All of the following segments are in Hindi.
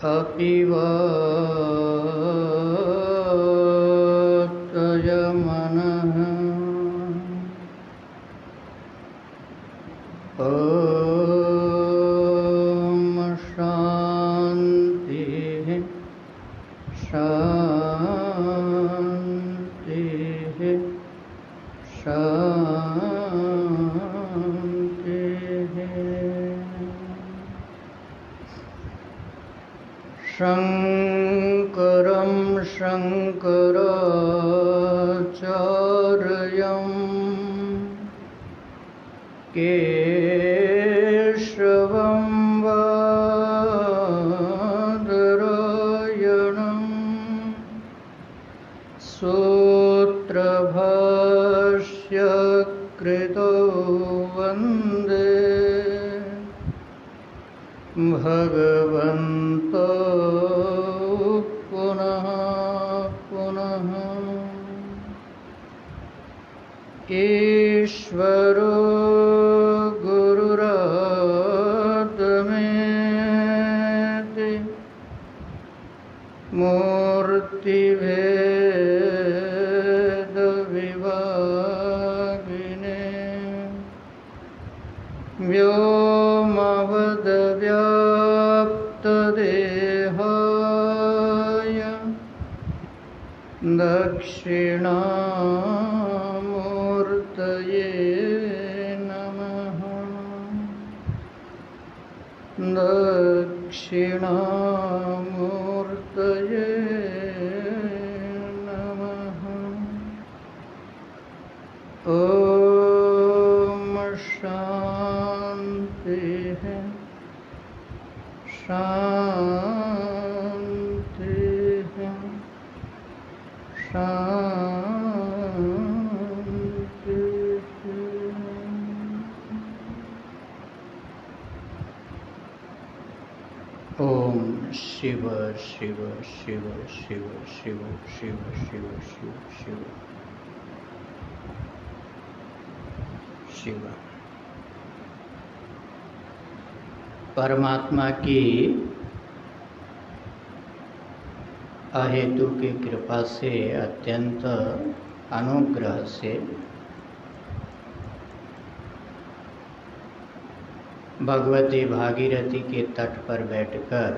अपि वातय मनः ॐ शान्तिः शान्तिः शान्तिः। शङ्करं शङ्कराचार्यं केशवं बादरायणं सूत्रभाष्यकृतो वन्दे भगवन्तो पुनः पुनः। ईश्वरो गुरुरात्मेति मूर्तिभेदविभागिने व्योमवद्व्याप्तदेहाय दक्षिणामूर्तये नमः। दक्षिणामूर्तये नमः। ॐ शान्तिः शान्तिः शान्तिः। ओम शिव शिव शिव शिव शिव शिव शिव शिव शिव शिव। परमात्मा की अहेतु की कृपा से, अत्यंत अनुग्रह से भगवती भागीरथी के तट पर बैठकर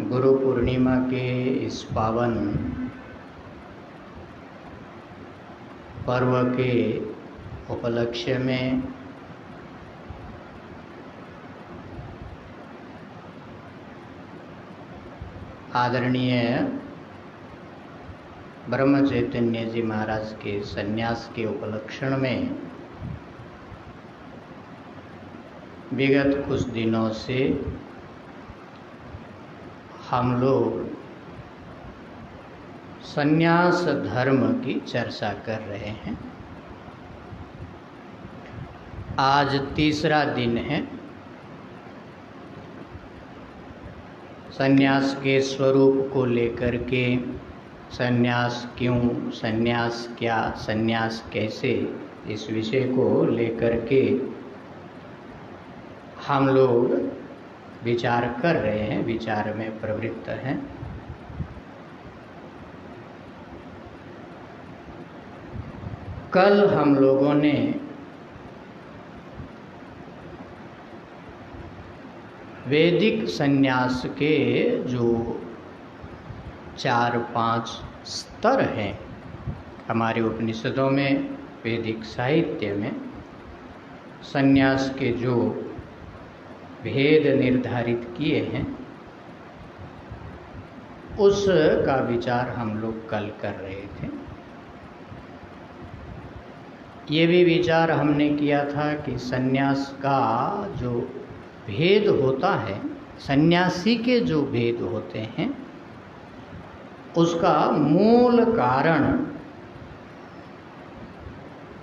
गुरु पूर्णिमा के इस पावन पर्व के उपलक्ष्य में आदरणीय ब्रह्म चैतन्य जी महाराज के सन्यास के उपलक्षण में विगत कुछ दिनों से हम लोग सन्यास धर्म की चर्चा कर रहे हैं। आज तीसरा दिन है। सन्यास के स्वरूप को लेकर के, सन्यास क्यों, सन्यास क्या, सन्यास कैसे, इस विषय को लेकर के हम लोग विचार कर रहे हैं, विचार में प्रवृत्त हैं। कल हम लोगों ने वैदिक सन्यास के जो 4-5 स्तर हैं हमारे उपनिषदों में, वैदिक साहित्य में सन्यास के जो भेद निर्धारित किए हैं, उसका विचार हम लोग कल कर रहे थे। ये भी विचार हमने किया था कि सन्यास का जो भेद होता है, सन्यासी के जो भेद होते हैं, उसका मूल कारण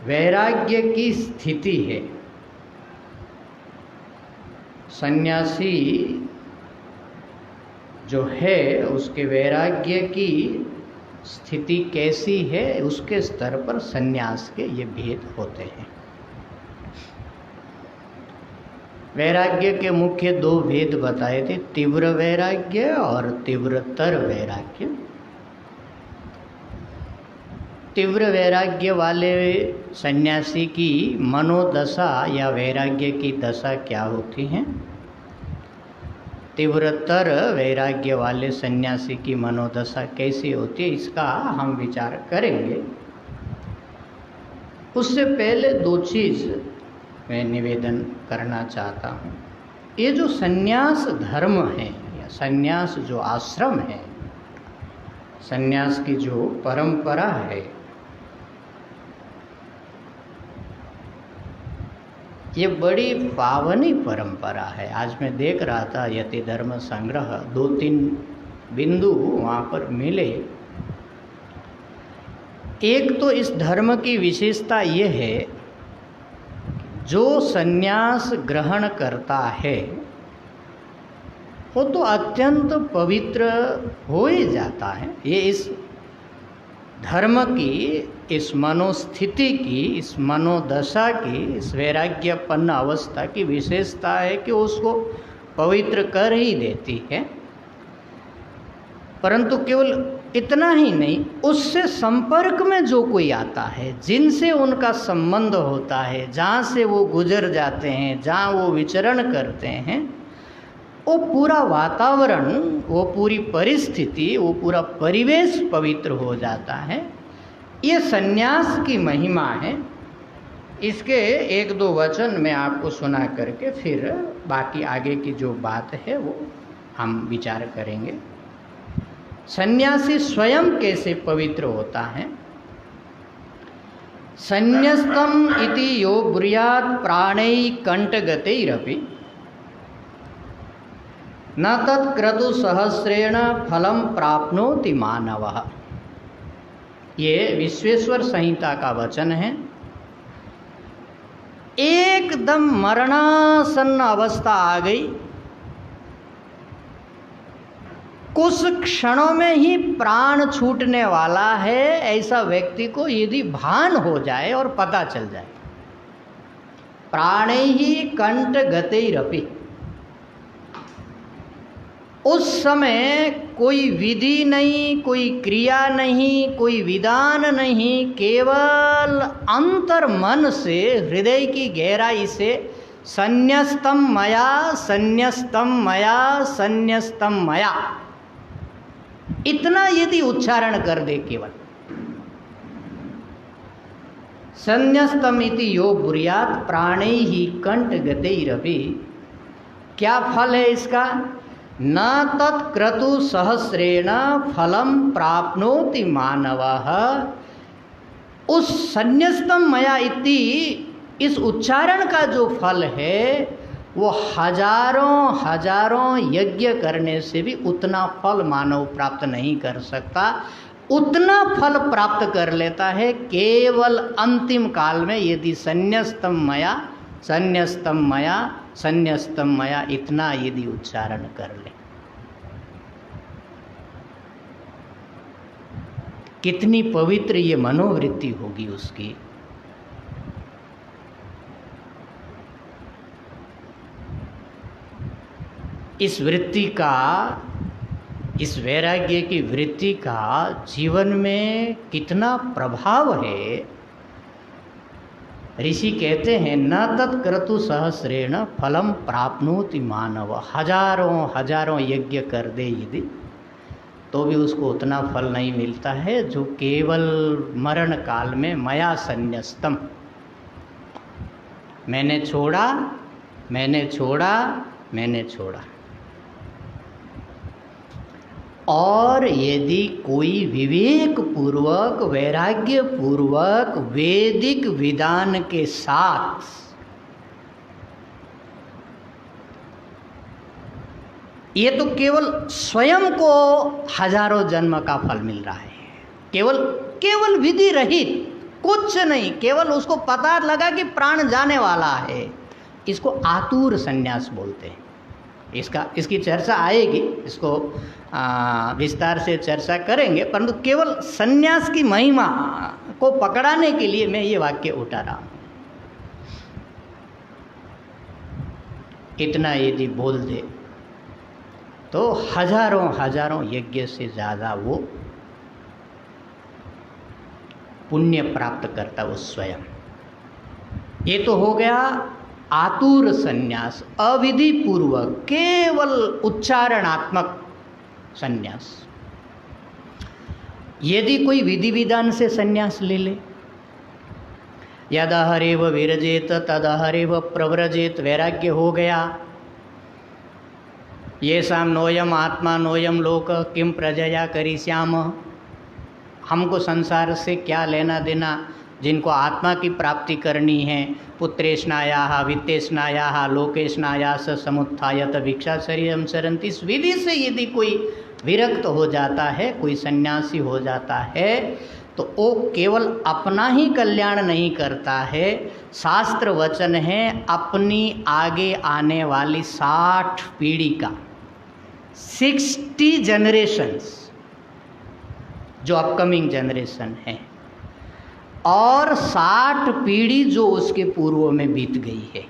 वैराग्य की स्थिति है। सन्यासी जो है उसके वैराग्य की स्थिति कैसी है, उसके स्तर पर सन्यास के ये भेद होते हैं। वैराग्य के मुख्य दो भेद बताए थे, तीव्र वैराग्य और तीव्रतर वैराग्य। तीव्र वैराग्य वाले सन्यासी की मनोदशा या वैराग्य की दशा क्या होती है, तीव्रतर वैराग्य वाले सन्यासी की मनोदशा कैसी होती है, इसका हम विचार करेंगे। उससे पहले दो चीज़ मैं निवेदन करना चाहता हूँ। ये जो सन्यास धर्म है या सन्यास जो आश्रम है, सन्यास की जो परंपरा है, ये बड़ी पावनी परंपरा है। आज मैं देख रहा था यति धर्म संग्रह, 2-3 बिंदु वहाँ पर मिले। एक तो इस धर्म की विशेषता ये है, जो सन्यास ग्रहण करता है वो तो अत्यंत पवित्र हो ही जाता है। ये इस धर्म की, इस मनोस्थिति की, इस मनोदशा की, इस वैराग्यपन्न अवस्था की विशेषता है कि उसको पवित्र कर ही देती है। परंतु केवल इतना ही नहीं, उससे संपर्क में जो कोई आता है, जिनसे उनका संबंध होता है, जहाँ से वो गुजर जाते हैं, जहाँ वो विचरण करते हैं, वो पूरा वातावरण, वो पूरी परिस्थिति, वो पूरा परिवेश पवित्र हो जाता है। ये सन्यास की महिमा है। इसके 1-2 वचन मैं आपको सुना करके फिर बाकी आगे की जो बात है वो हम विचार करेंगे। सन्यासी स्वयं कैसे पवित्र होता है। संन्यस्तम इति यो ब्रूयात् प्राणैः कंठगतैरपि न तत्क्रतु सहस्रेण फलम प्राप्नोति मानवः। ये विश्वेश्वर संहिता का वचन है। एकदम मरणासन्न अवस्था आ गई, कुछ क्षणों में ही प्राण छूटने वाला है, ऐसा व्यक्ति को यदि भान हो जाए और पता चल जाए, प्राणैः कंठगतैरपि, उस समय कोई विधि नहीं, कोई क्रिया नहीं, कोई विधान नहीं, केवल अंतर मन से, हृदय की गहराई से संन्यस्तम मया, संन्यस्तम मया, संन्यस्तम मया, इतना यदि उच्चारण कर दे, केवल संन्यस्तम इति यो ब्रूयात् प्राणैः कंठगतैरपि, क्या फल है इसका, न तत्क्रतु सहस्रेण फलम प्राप्नोति मानवः। उस संन्यस्तम मया इति, इस उच्चारण का जो फल है वो हजारों हजारों यज्ञ करने से भी उतना फल मानव प्राप्त नहीं कर सकता। उतना फल प्राप्त कर लेता है केवल अंतिम काल में, यदि संन्यस्तम मया, संन्यस्तम मया, संन्यस्तम मया, इतना यदि उच्चारण कर ले। कितनी पवित्र ये मनोवृत्ति होगी उसकी। इस वृत्ति का, इस वैराग्य की वृत्ति का जीवन में कितना प्रभाव है। ऋषि कहते हैं, न तत्क्रतु सहस्रेण फलम प्राप्नोति मानव। हजारों हजारों यज्ञ कर दे यदि, तो भी उसको उतना फल नहीं मिलता है जो केवल मरण काल में मया संन्यस्तम, मैंने छोड़ा, मैंने छोड़ा, मैंने छोड़ा। और यदि कोई विवेक पूर्वक, वैराग्य पूर्वक, वैदिक विधान के साथ ये तो केवल स्वयं को हजारों जन्म का फल मिल रहा है, केवल विधि रहित, कुछ नहीं, केवल उसको पता लगा कि प्राण जाने वाला है। इसको आतुर संन्यास बोलते हैं। इसकी चर्चा आएगी, इसको विस्तार से चर्चा करेंगे, परंतु केवल संन्यास की महिमा को पकड़ाने के लिए मैं ये वाक्य उठा रहा हूँ। इतना यदि बोल दे तो हजारों हजारों यज्ञ से ज़्यादा वो पुण्य प्राप्त करता वो स्वयं। ये तो हो गया आतुर संन्यास, अविधि पूर्वक केवल उच्चारणात्मक संन्यास। यदि कोई विधि विधान से संन्यास ले ले, यदहरेव विरजेत तदहरेव प्रव्रजेत, वैराग्य हो गया, ये शाम नोयम आत्मा नोयम लोक किम प्रजया करिष्याम, हमको संसार से क्या लेना देना, जिनको आत्मा की प्राप्ति करनी है, पुत्रेष्णायाः वित्तेष्णायाः लोकेष्णायाः समुत्थायत भिक्षा शरीरम सरन्ति, इस विधि से यदि कोई विरक्त हो जाता है, कोई सन्यासी हो जाता है, तो वो केवल अपना ही कल्याण नहीं करता है, शास्त्र वचन है अपनी आगे आने वाली 60 पीढ़ी का, 60 जनरेशन्स जो अपकमिंग जनरेशन है, और 60 पीढ़ी जो उसके पूर्व में बीत गई है,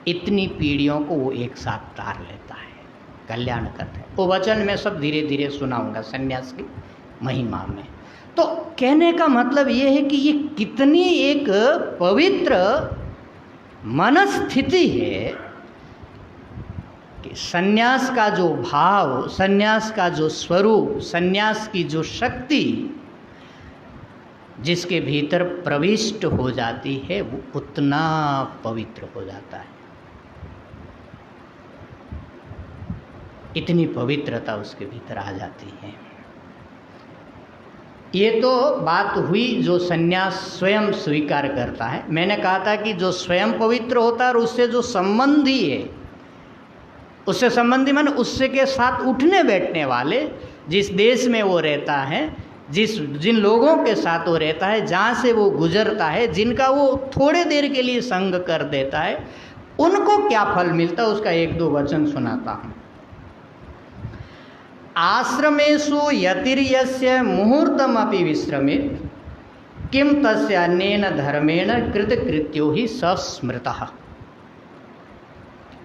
इतनी पीढ़ियों को वो एक साथ तार लेता है, कल्याण करता है। वो वचन मैं सब धीरे धीरे सुनाऊंगा संन्यास की महिमा में। तो कहने का मतलब ये है कि ये कितनी एक पवित्र मनस्थिति है कि संन्यास का जो भाव, संन्यास का जो स्वरूप, संन्यास की जो शक्ति जिसके भीतर प्रविष्ट हो जाती है, वो उतना पवित्र हो जाता है, इतनी पवित्रता उसके भीतर आ जाती है। ये तो बात हुई जो संन्यास स्वयं स्वीकार करता है। मैंने कहा था कि जो स्वयं पवित्र होता है और उससे जो संबंधी है, उससे संबंधी माने उससे के साथ उठने बैठने वाले, जिस देश में वो रहता है, जिन लोगों के साथ वो रहता है, जहाँ से वो गुजरता है, जिनका वो थोड़े देर के लिए संग कर देता है, उनको क्या फल मिलता है, उसका 1-2 वचन सुनाता हूँ। आश्रमेषु यतिर्यस्य मुहूर्तमपि विश्रमेत् किम तस्य अन्येन धर्मेण कृतकृत्यो ही सस्मृतः।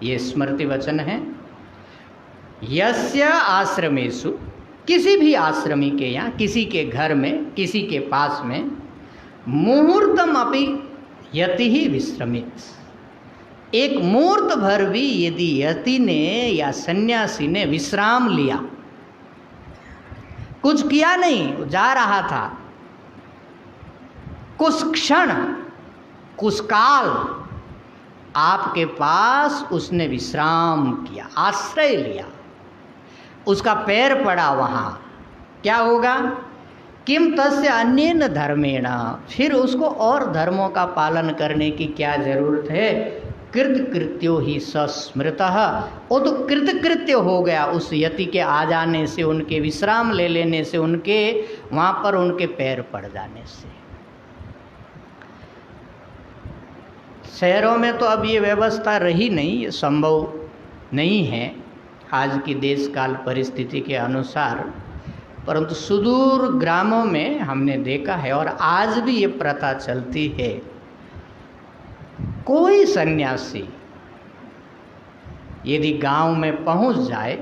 ये स्मृति वचन है। यस्य आश्रमेषु, किसी भी आश्रमी के यहाँ, किसी के घर में, किसी के पास में, मुहूर्तमपि यति ही विश्रमित, एक मुहूर्त भर भी यदि यति ने या सन्यासी ने विश्राम लिया, कुछ किया नहीं, जा रहा था, कुछ क्षण, कुछ काल आपके पास उसने विश्राम किया, आश्रय लिया, उसका पैर पड़ा वहाँ, क्या होगा? किम तस्य अन्येन धर्मेण, फिर उसको और धर्मों का पालन करने की क्या जरूरत है? कृतकृत्यो ही सस्मृतः, वो तो कृतकृत्य हो गया उस यति के आ जाने से, उनके विश्राम ले लेने से, उनके वहाँ पर उनके पैर पड़ जाने से। शहरों में तो अब ये व्यवस्था रही नहीं, ये संभव नहीं है आज की देश काल परिस्थिति के अनुसार, परंतु सुदूर ग्रामों में हमने देखा है और आज भी ये प्रथा चलती है। कोई सन्यासी यदि गांव में पहुंच जाए,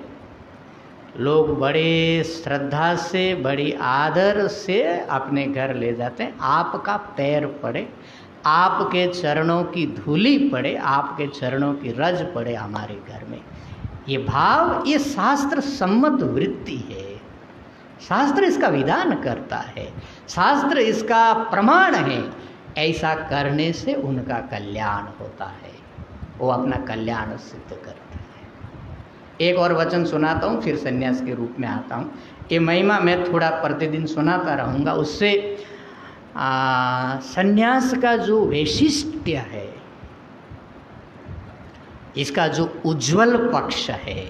लोग बड़े श्रद्धा से, बड़ी आदर से अपने घर ले जाते हैं, आपका पैर पड़े, आपके चरणों की धूली पड़े, आपके चरणों की रज पड़े हमारे घर में। ये भाव, ये शास्त्र सम्मत वृत्ति है, शास्त्र इसका विधान करता है, शास्त्र इसका प्रमाण है। ऐसा करने से उनका कल्याण होता है, वो अपना कल्याण सिद्ध करते हैं। एक और वचन सुनाता हूँ, फिर सन्यास के रूप में आता हूँ। ये महिमा मैं थोड़ा प्रतिदिन सुनाता रहूँगा, उससे सन्यास का जो वैशिष्ट्य है, इसका जो उज्जवल पक्ष है,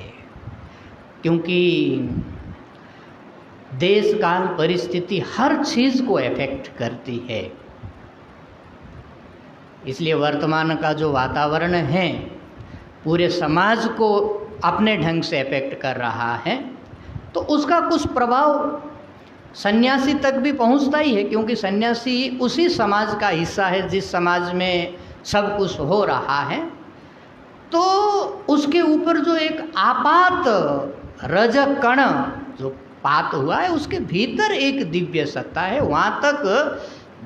क्योंकि देश काल परिस्थिति हर चीज़ को इफेक्ट करती है, इसलिए वर्तमान का जो वातावरण है पूरे समाज को अपने ढंग से इफेक्ट कर रहा है, तो उसका कुछ प्रभाव सन्यासी तक भी पहुंचता ही है, क्योंकि सन्यासी उसी समाज का हिस्सा है जिस समाज में सब कुछ हो रहा है। तो उसके ऊपर जो एक आपात रज कण जो पात हुआ है, उसके भीतर एक दिव्य सत्ता है, वहाँ तक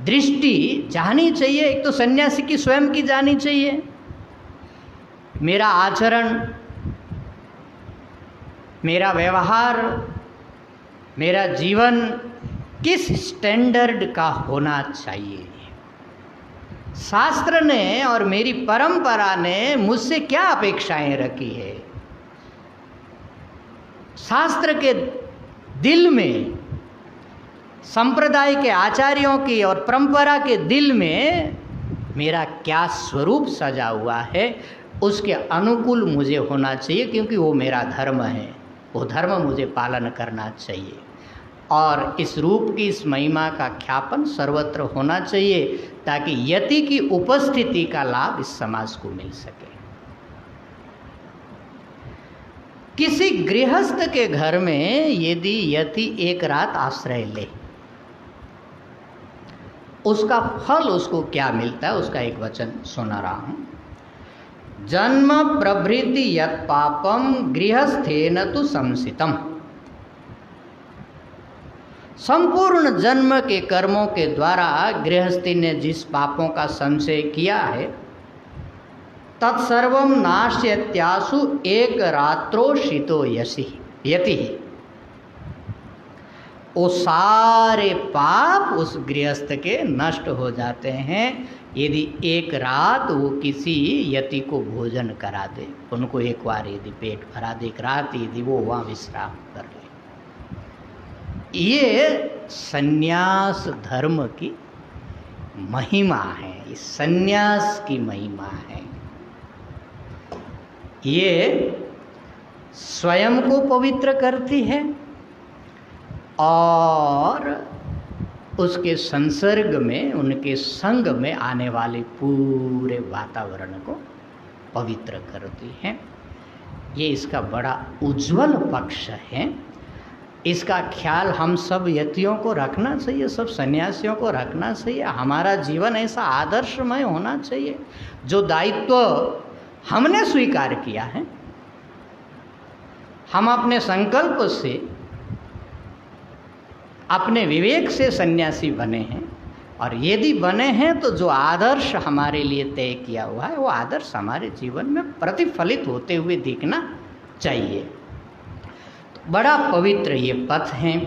दृष्टि जानी चाहिए। एक तो सन्यासी की स्वयं की जानी चाहिए, मेरा आचरण, मेरा व्यवहार, मेरा जीवन किस स्टैंडर्ड का होना चाहिए। शास्त्र ने और मेरी परंपरा ने मुझसे क्या अपेक्षाएं रखी है। शास्त्र के दिल में, संप्रदाय के आचार्यों की और परंपरा के दिल में मेरा क्या स्वरूप सजा हुआ है, उसके अनुकूल मुझे होना चाहिए, क्योंकि वो मेरा धर्म है, वो धर्म मुझे पालन करना चाहिए। और इस रूप की, इस महिमा का ख्यापन सर्वत्र होना चाहिए, ताकि यति की उपस्थिति का लाभ इस समाज को मिल सके। किसी गृहस्थ के घर में यदि यति एक रात आश्रय ले, उसका फल उसको क्या मिलता है, उसका एक वचन सुना रहा हूं। जन्म प्रभृति यत् पापम गृहस्थेन तु संसितम। संपूर्ण जन्म के कर्मों के द्वारा गृहस्थी ने जिस पापों का संचय किया है, तत्सर्वम नाश्यत्यासु एक रात्रो शीतो यति। वो सारे पाप उस गृहस्थ के नष्ट हो जाते हैं यदि एक रात वो किसी यति को भोजन करा दे, उनको एक बार यदि पेट भरा दे, एक रात यदि वो वहाँ विश्राम कर ले। ये सन्यास धर्म की महिमा है, इस सन्यास की महिमा है। ये स्वयं को पवित्र करती है और उसके संसर्ग में, उनके संग में आने वाले पूरे वातावरण को पवित्र करती है। ये इसका बड़ा उज्जवल पक्ष है। इसका ख्याल हम सब यतियों को रखना चाहिए, सब सन्यासियों को रखना चाहिए। हमारा जीवन ऐसा आदर्शमय होना चाहिए। जो दायित्व हमने स्वीकार किया है, हम अपने संकल्प से, अपने विवेक से सन्यासी बने हैं, और यदि बने हैं तो जो आदर्श हमारे लिए तय किया हुआ है, वो आदर्श हमारे जीवन में प्रतिफलित होते हुए दिखना चाहिए। बड़ा पवित्र ये पथ है,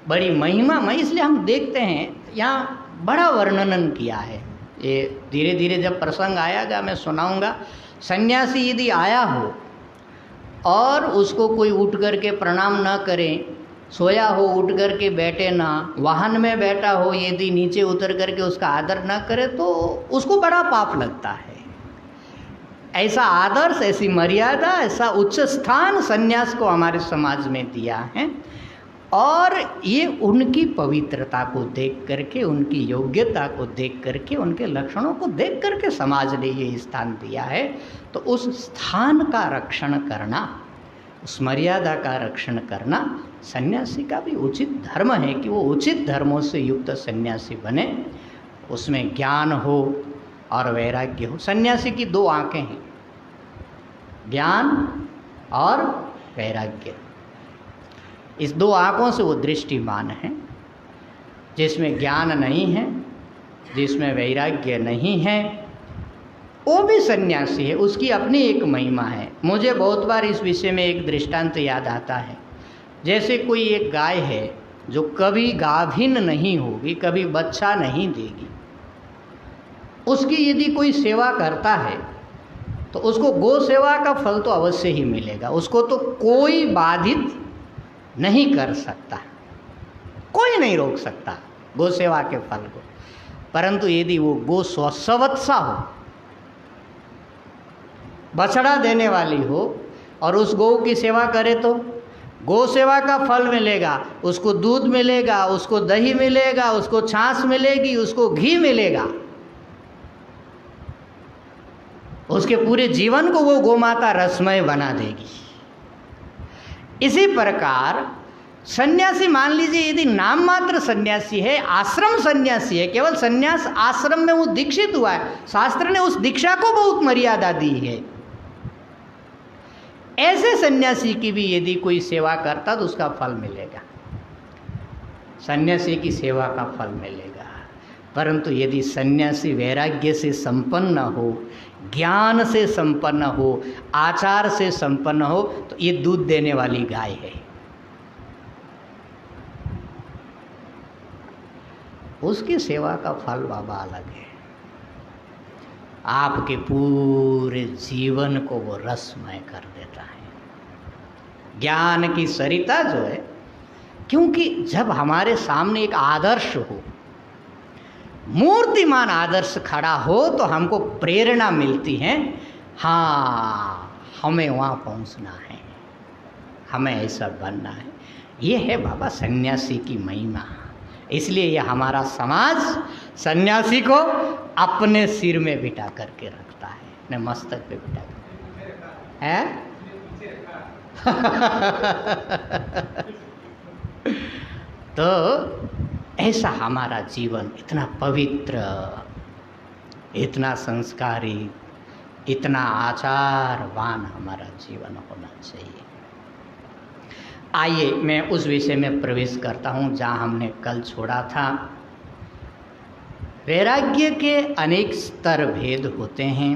बड़ी महिमामय। इसलिए हम देखते हैं यहाँ बड़ा वर्णन किया है। ये धीरे धीरे जब प्रसंग आएगा मैं सुनाऊंगा। सन्यासी यदि आया हो और उसको कोई उठ करके प्रणाम न करे, सोया हो उठ करके बैठे ना, वाहन में बैठा हो यदि नीचे उतर करके उसका आदर न करे, तो उसको बड़ा पाप लगता है। ऐसा आदर्श, ऐसी मर्यादा, ऐसा उच्च स्थान सन्यास को हमारे समाज में दिया है। और ये उनकी पवित्रता को देख करके, उनकी योग्यता को देख करके, उनके लक्षणों को देख करके समाज ने ये स्थान दिया है। तो उस स्थान का रक्षण करना, उस मर्यादा का रक्षण करना सन्यासी का भी उचित धर्म है कि वो उचित धर्मों से युक्त सन्यासी बने, उसमें ज्ञान हो और वैराग्य हो। सन्यासी की दो आंखें हैं, ज्ञान और वैराग्य। इस दो आंखों से वो दृष्टिमान है। जिसमें ज्ञान नहीं है, जिसमें वैराग्य नहीं है, वो भी सन्यासी है, उसकी अपनी एक महिमा है। मुझे बहुत बार इस विषय में एक दृष्टांत याद आता है। जैसे कोई एक गाय है जो कभी गाभिन नहीं होगी, कभी बच्चा नहीं देगी, उसकी यदि कोई सेवा करता है तो उसको गौ सेवा का फल तो अवश्य ही मिलेगा। उसको तो कोई बाधित नहीं कर सकता, कोई नहीं रोक सकता गौ सेवा के फल को। परंतु यदि वो गौ स्ववत्सा हो, बछड़ा देने वाली हो और उस गौ की सेवा करे, तो गौ सेवा का फल मिलेगा, उसको दूध मिलेगा, उसको दही मिलेगा, उसको छाछ मिलेगी, उसको घी मिलेगा। उसके पूरे जीवन को वो गोमाता रसमय बना देगी। इसी प्रकार सन्यासी, मान लीजिए यदि नाम मात्र सन्यासी है, आश्रम सन्यासी है, केवल सन्यास आश्रम में वो दीक्षित हुआ है, शास्त्र ने उस दीक्षा को बहुत मर्यादा दी है। ऐसे सन्यासी की भी यदि कोई सेवा करता तो उसका फल मिलेगा, सन्यासी की सेवा का फल मिलेगा। परंतु यदि सन्यासी वैराग्य से संपन्न हो, ज्ञान से संपन्न हो, आचार से संपन्न हो, तो ये दूध देने वाली गाय है। उसकी सेवा का फल बाबा अलग है। आपके पूरे जीवन को वो रसमय कर देता है। ज्ञान की सरिता जो है, क्योंकि जब हमारे सामने एक आदर्श हो, मूर्तिमान आदर्श खड़ा हो, तो हमको प्रेरणा मिलती है, हाँ हमें वहाँ पहुँचना है, हमें ऐसा बनना है। ये है बाबा सन्यासी की महिमा। इसलिए ये हमारा समाज सन्यासी को अपने सिर में बिठा करके रखता है, अपने मस्तक पे बिठा कर है। तो ऐसा हमारा जीवन इतना पवित्र, इतना संस्कारी, इतना आचारवान हमारा जीवन होना चाहिए। आइए मैं उस विषय में प्रवेश करता हूँ जहाँ हमने कल छोड़ा था। वैराग्य के अनेक स्तर भेद होते हैं।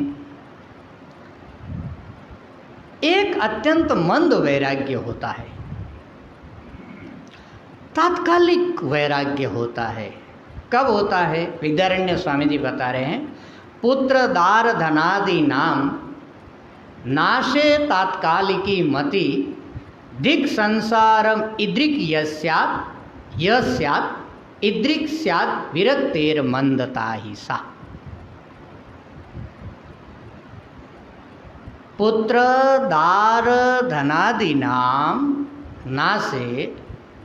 एक अत्यंत मंद वैराग्य होता है, तात्कालिक वैराग्य होता है। कब होता है? विद्यारण्य स्वामी जी बता रहे हैं, पुत्र दार धनादि नाम नाशे तात्कालिकी मति दिक् संसारम इद्रिक यस्यात् यस्यात् इद्रिक स्यात् विरक्तेर मंदता ही सा। पुत्र दार धनादि नाम नासे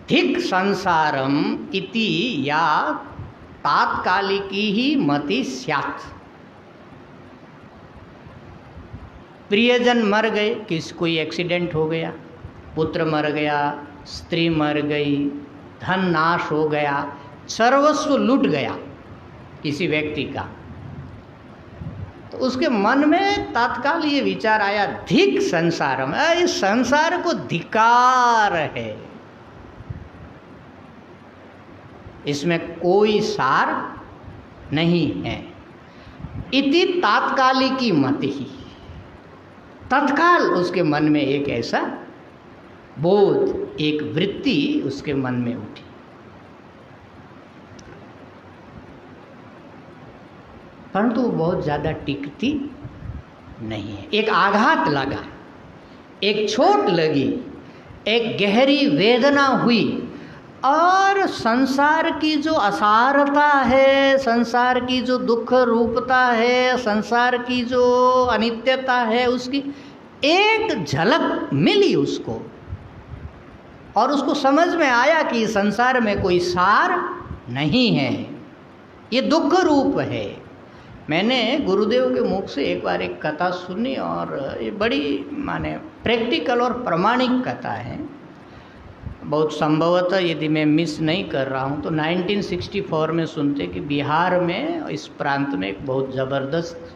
धिक् संसारम इति या तात्कालिकी ही मति स्यात्। प्रियजन मर गए, कोई एक्सीडेंट हो गया, पुत्र मर गया, स्त्री मर गई, धन नाश हो गया, सर्वस्व लूट गया किसी व्यक्ति का, तो उसके मन में तत्काल ये विचार आया, धिक् संसारम, इस संसार को धिक्कार है, इसमें कोई सार नहीं है। इति तात्कालिकी मति ही, तत्काल उसके मन में एक ऐसा बोध, एक वृत्ति उसके मन में उठी। परंतु वो बहुत ज़्यादा टिकती नहीं है। एक आघात लगा, एक चोट लगी, एक गहरी वेदना हुई, और संसार की जो असारता है, संसार की जो दुख रूपता है, संसार की जो अनित्यता है, उसकी एक झलक मिली उसको, और उसको समझ में आया कि संसार में कोई सार नहीं है, ये दुख रूप है। मैंने गुरुदेव के मुख से एक बार एक कथा सुनी, और ये बड़ी माने प्रैक्टिकल और प्रमाणिक कथा है। बहुत संभवतः यदि मैं मिस नहीं कर रहा हूँ तो 1964 में सुनते कि बिहार में, इस प्रांत में एक बहुत ज़बरदस्त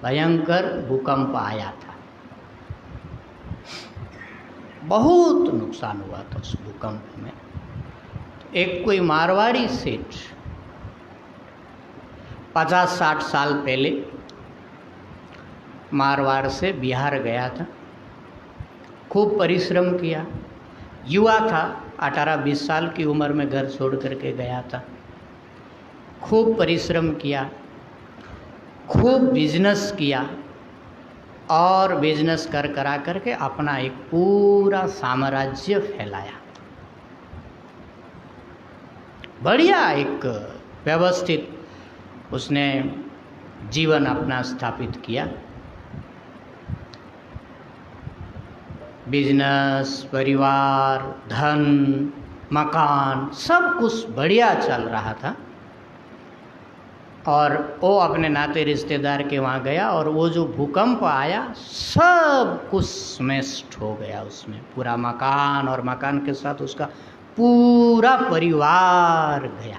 भयंकर भूकंप आया था। बहुत नुकसान हुआ था उस भूकंप में। एक कोई मारवाड़ी सेठ 50-60 साल पहले मारवाड़ से बिहार गया था, खूब परिश्रम किया, युवा था, 18-20 साल की उम्र में घर छोड़ करके गया था, खूब परिश्रम किया, खूब बिजनेस किया, और बिजनेस करा करके अपना एक पूरा साम्राज्य फैलाया। बढ़िया एक व्यवस्थित उसने जीवन अपना स्थापित किया। बिजनेस, परिवार, धन, मकान, सब कुछ बढ़िया चल रहा था। और वो अपने नाते रिश्तेदार के वहाँ गया, और वो जो भूकंप आया सब कुछ स्मैश्ड हो गया उसमें, पूरा मकान, और मकान के साथ उसका पूरा परिवार गया,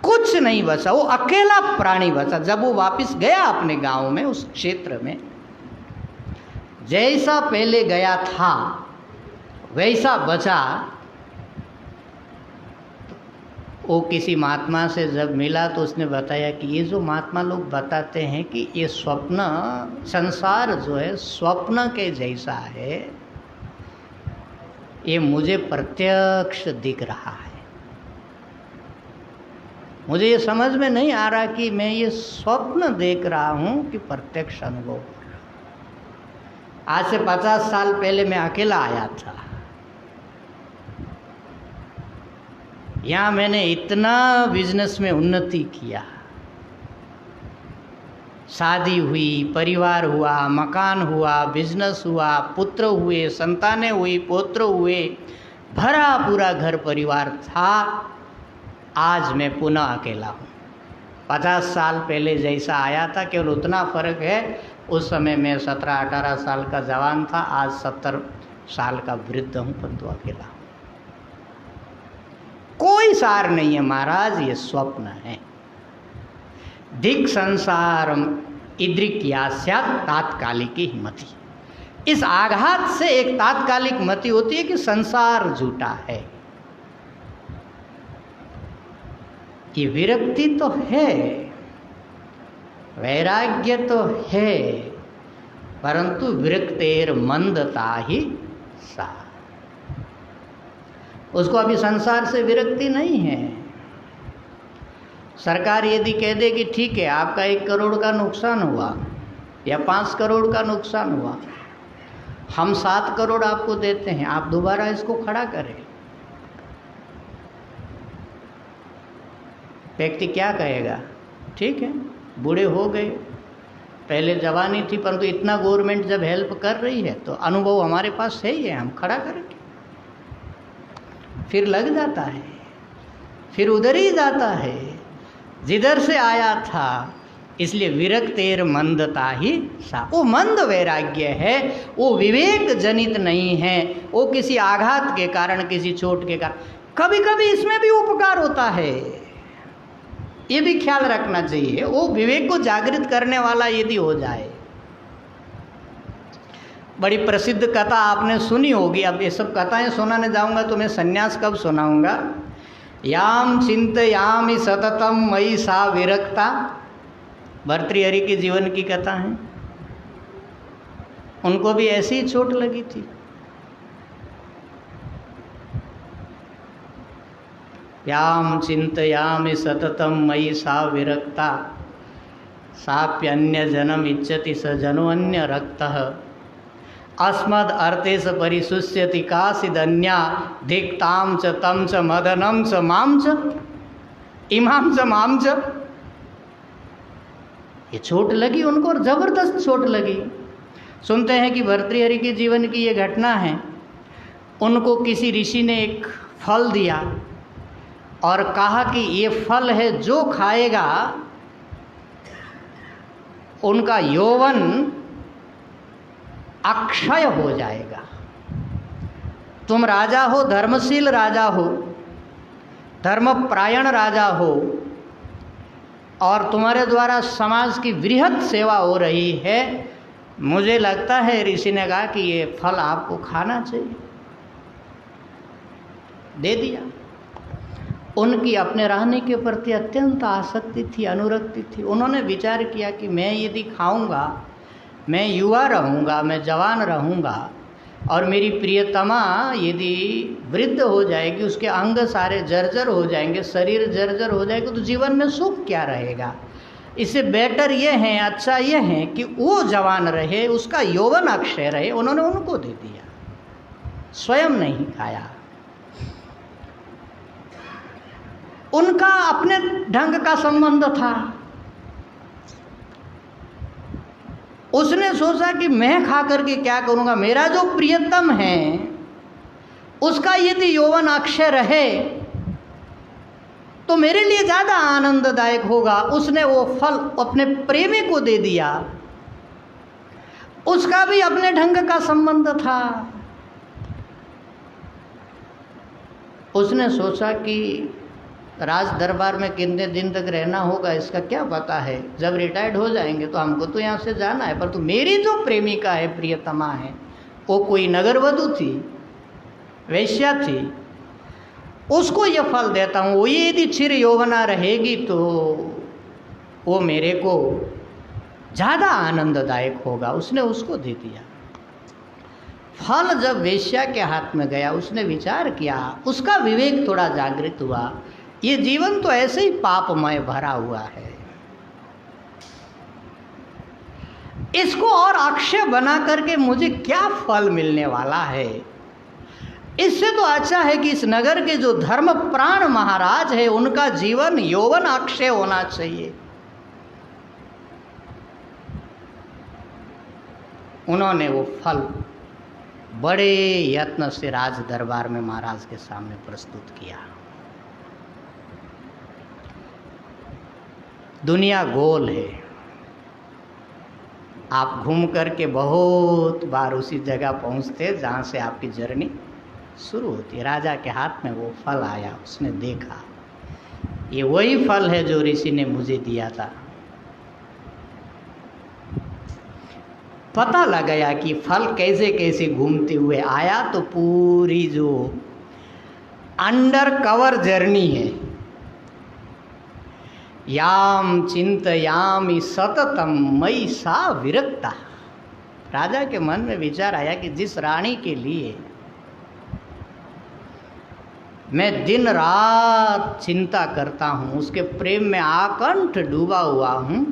कुछ नहीं बचा, वो अकेला प्राणी बचा। जब वो वापस गया अपने गांव में, उस क्षेत्र में, जैसा पहले गया था वैसा बचा। वो किसी महात्मा से जब मिला तो उसने बताया कि ये जो महात्मा लोग बताते हैं कि ये स्वप्न, संसार जो है स्वप्न के जैसा है, ये मुझे प्रत्यक्ष दिख रहा है। मुझे ये समझ में नहीं आ रहा कि मैं ये स्वप्न देख रहा हूँ कि प्रत्यक्ष अनुभव कर रहा हूँ। आज से 50 साल पहले मैं अकेला आया था, यहाँ मैंने इतना बिजनेस में उन्नति किया, शादी हुई, परिवार हुआ, मकान हुआ, बिजनेस हुआ, पुत्र हुए, संतानें हुई, पौत्र हुए, भरा पूरा घर परिवार था। आज मैं पुनः अकेला हूँ। 50 साल पहले जैसा आया था केवल उतना फ़र्क है, उस समय मैं 17-18 साल का जवान था, आज 70 साल का वृद्ध हूँ, परंतु अकेला हूँ। कोई सार नहीं है महाराज, ये स्वप्न है। दिक् संसारम ईदृक्यास्या तात्कालिकी मति। इस आघात से एक तात्कालिक मति होती है कि संसार झूठा है। ये विरक्ति तो है, वैराग्य तो है, परंतु विरक्तेर मंदता ही सा। उसको अभी संसार से विरक्ति नहीं है। सरकार यदि कह दे कि ठीक है आपका 1 करोड़ का नुकसान हुआ या 5 करोड़ का नुकसान हुआ, हम 7 करोड़ आपको देते हैं, आप दोबारा इसको खड़ा करें, व्यक्ति क्या कहेगा? ठीक है, बूढ़े हो गए, पहले जवानी थी, परंतु इतना गवर्नमेंट जब हेल्प कर रही है तो अनुभव हमारे पास है ही है, हम खड़ा करेंगे। फिर लग जाता है, फिर उधर ही जाता है जिधर से आया था। इसलिए विरक्तेर मंदता ही सा। वो मंद वैराग्य है, वो विवेक जनित नहीं है, वो किसी आघात के कारण, किसी चोट के कारण। कभी कभी इसमें भी उपकार होता है, ये भी ख्याल रखना चाहिए। वो विवेक को जागृत करने वाला यदि हो जाए। बड़ी प्रसिद्ध कथा आपने सुनी होगी, अब ये सब कथाएं सुनाने जाऊंगा तो मैं सन्यास कब सुनाऊंगा। याम चिंतयामि सततम मयि सा विरक्ता, भर्तृहरि के जीवन की कथा है। उनको भी ऐसी ही चोट लगी थी। याम चिंतयामि सततम मयि सा विरक्ता, साप्यन्य जन्म इच्छति स जनो अन्य रक्तः, अस्मद अर्थे स परिशुष्यति कासिदन्या, धिक्ताम च तम च मदनम च माम च इमाम च माम च। ये चोट लगी उनको, और जबरदस्त चोट लगी। सुनते हैं कि भर्तृहरि के जीवन की ये घटना है। उनको किसी ऋषि ने एक फल दिया और कहा कि ये फल है, जो खाएगा उनका यौवन अक्षय हो जाएगा। तुम राजा हो, धर्मशील राजा हो, धर्मपरायण राजा हो, और तुम्हारे द्वारा समाज की वृहत सेवा हो रही है। मुझे लगता है, ऋषि ने कहा कि ये फल आपको खाना चाहिए। दे दिया। उनकी अपने रहने के प्रति अत्यंत आसक्ति थी, अनुरक्ति थी। उन्होंने विचार किया कि मैं यदि खाऊंगा, मैं युवा रहूँगा, मैं जवान रहूँगा, और मेरी प्रियतमा यदि वृद्ध हो जाएगी, उसके अंग सारे जर्जर हो जाएंगे, शरीर जर्जर हो जाएगा, तो जीवन में सुख क्या रहेगा। इससे बेटर ये है, अच्छा ये है कि वो जवान रहे, उसका यौवन अक्षय रहे। उन्होंने उनको दे दिया, स्वयं नहीं खाया। उनका अपने ढंग का संबंध था। उसने सोचा कि मैं खा करके क्या करूँगा, मेरा जो प्रियतम है उसका यदि यौवन अक्षय रहे तो मेरे लिए ज़्यादा आनंददायक होगा। उसने वो फल अपने प्रेमी को दे दिया। उसका भी अपने ढंग का संबंध था। उसने सोचा कि राज दरबार में कितने दिन तक रहना होगा इसका क्या पता है। जब रिटायर्ड हो जाएंगे तो हमको तो यहाँ से जाना है, पर तो मेरी जो प्रेमिका है, प्रियतमा है, वो कोई नगरवधू थी, वैश्या थी, उसको ये फल देता हूँ। वो यदि चिर यौवना रहेगी तो वो मेरे को ज़्यादा आनंददायक होगा। उसने उसको दे दिया। फल जब वेश्या के हाथ में गया, उसने विचार किया, उसका विवेक थोड़ा जागृत हुआ, ये जीवन तो ऐसे ही पापमय भरा हुआ है, इसको और अक्षय बना करके मुझे क्या फल मिलने वाला है। इससे तो अच्छा है कि इस नगर के जो धर्म प्राण महाराज है उनका जीवन यौवन अक्षय होना चाहिए। उन्होंने वो फल बड़े यत्न से राज दरबार में महाराज के सामने प्रस्तुत किया। दुनिया गोल है, आप घूम करके बहुत बार उसी जगह पहुंचते जहां से आपकी जर्नी शुरू होती है। राजा के हाथ में वो फल आया, उसने देखा ये वही फल है जो ऋषि ने मुझे दिया था। पता लगाया कि फल कैसे कैसे घूमते हुए आया, तो पूरी जो अंडर कवर जर्नी है, याम चिंतयामि सततम मयि सा विरक्ता। राजा के मन में विचार आया कि जिस रानी के लिए मैं दिन रात चिंता करता हूँ, उसके प्रेम में आकंठ डूबा हुआ हूँ,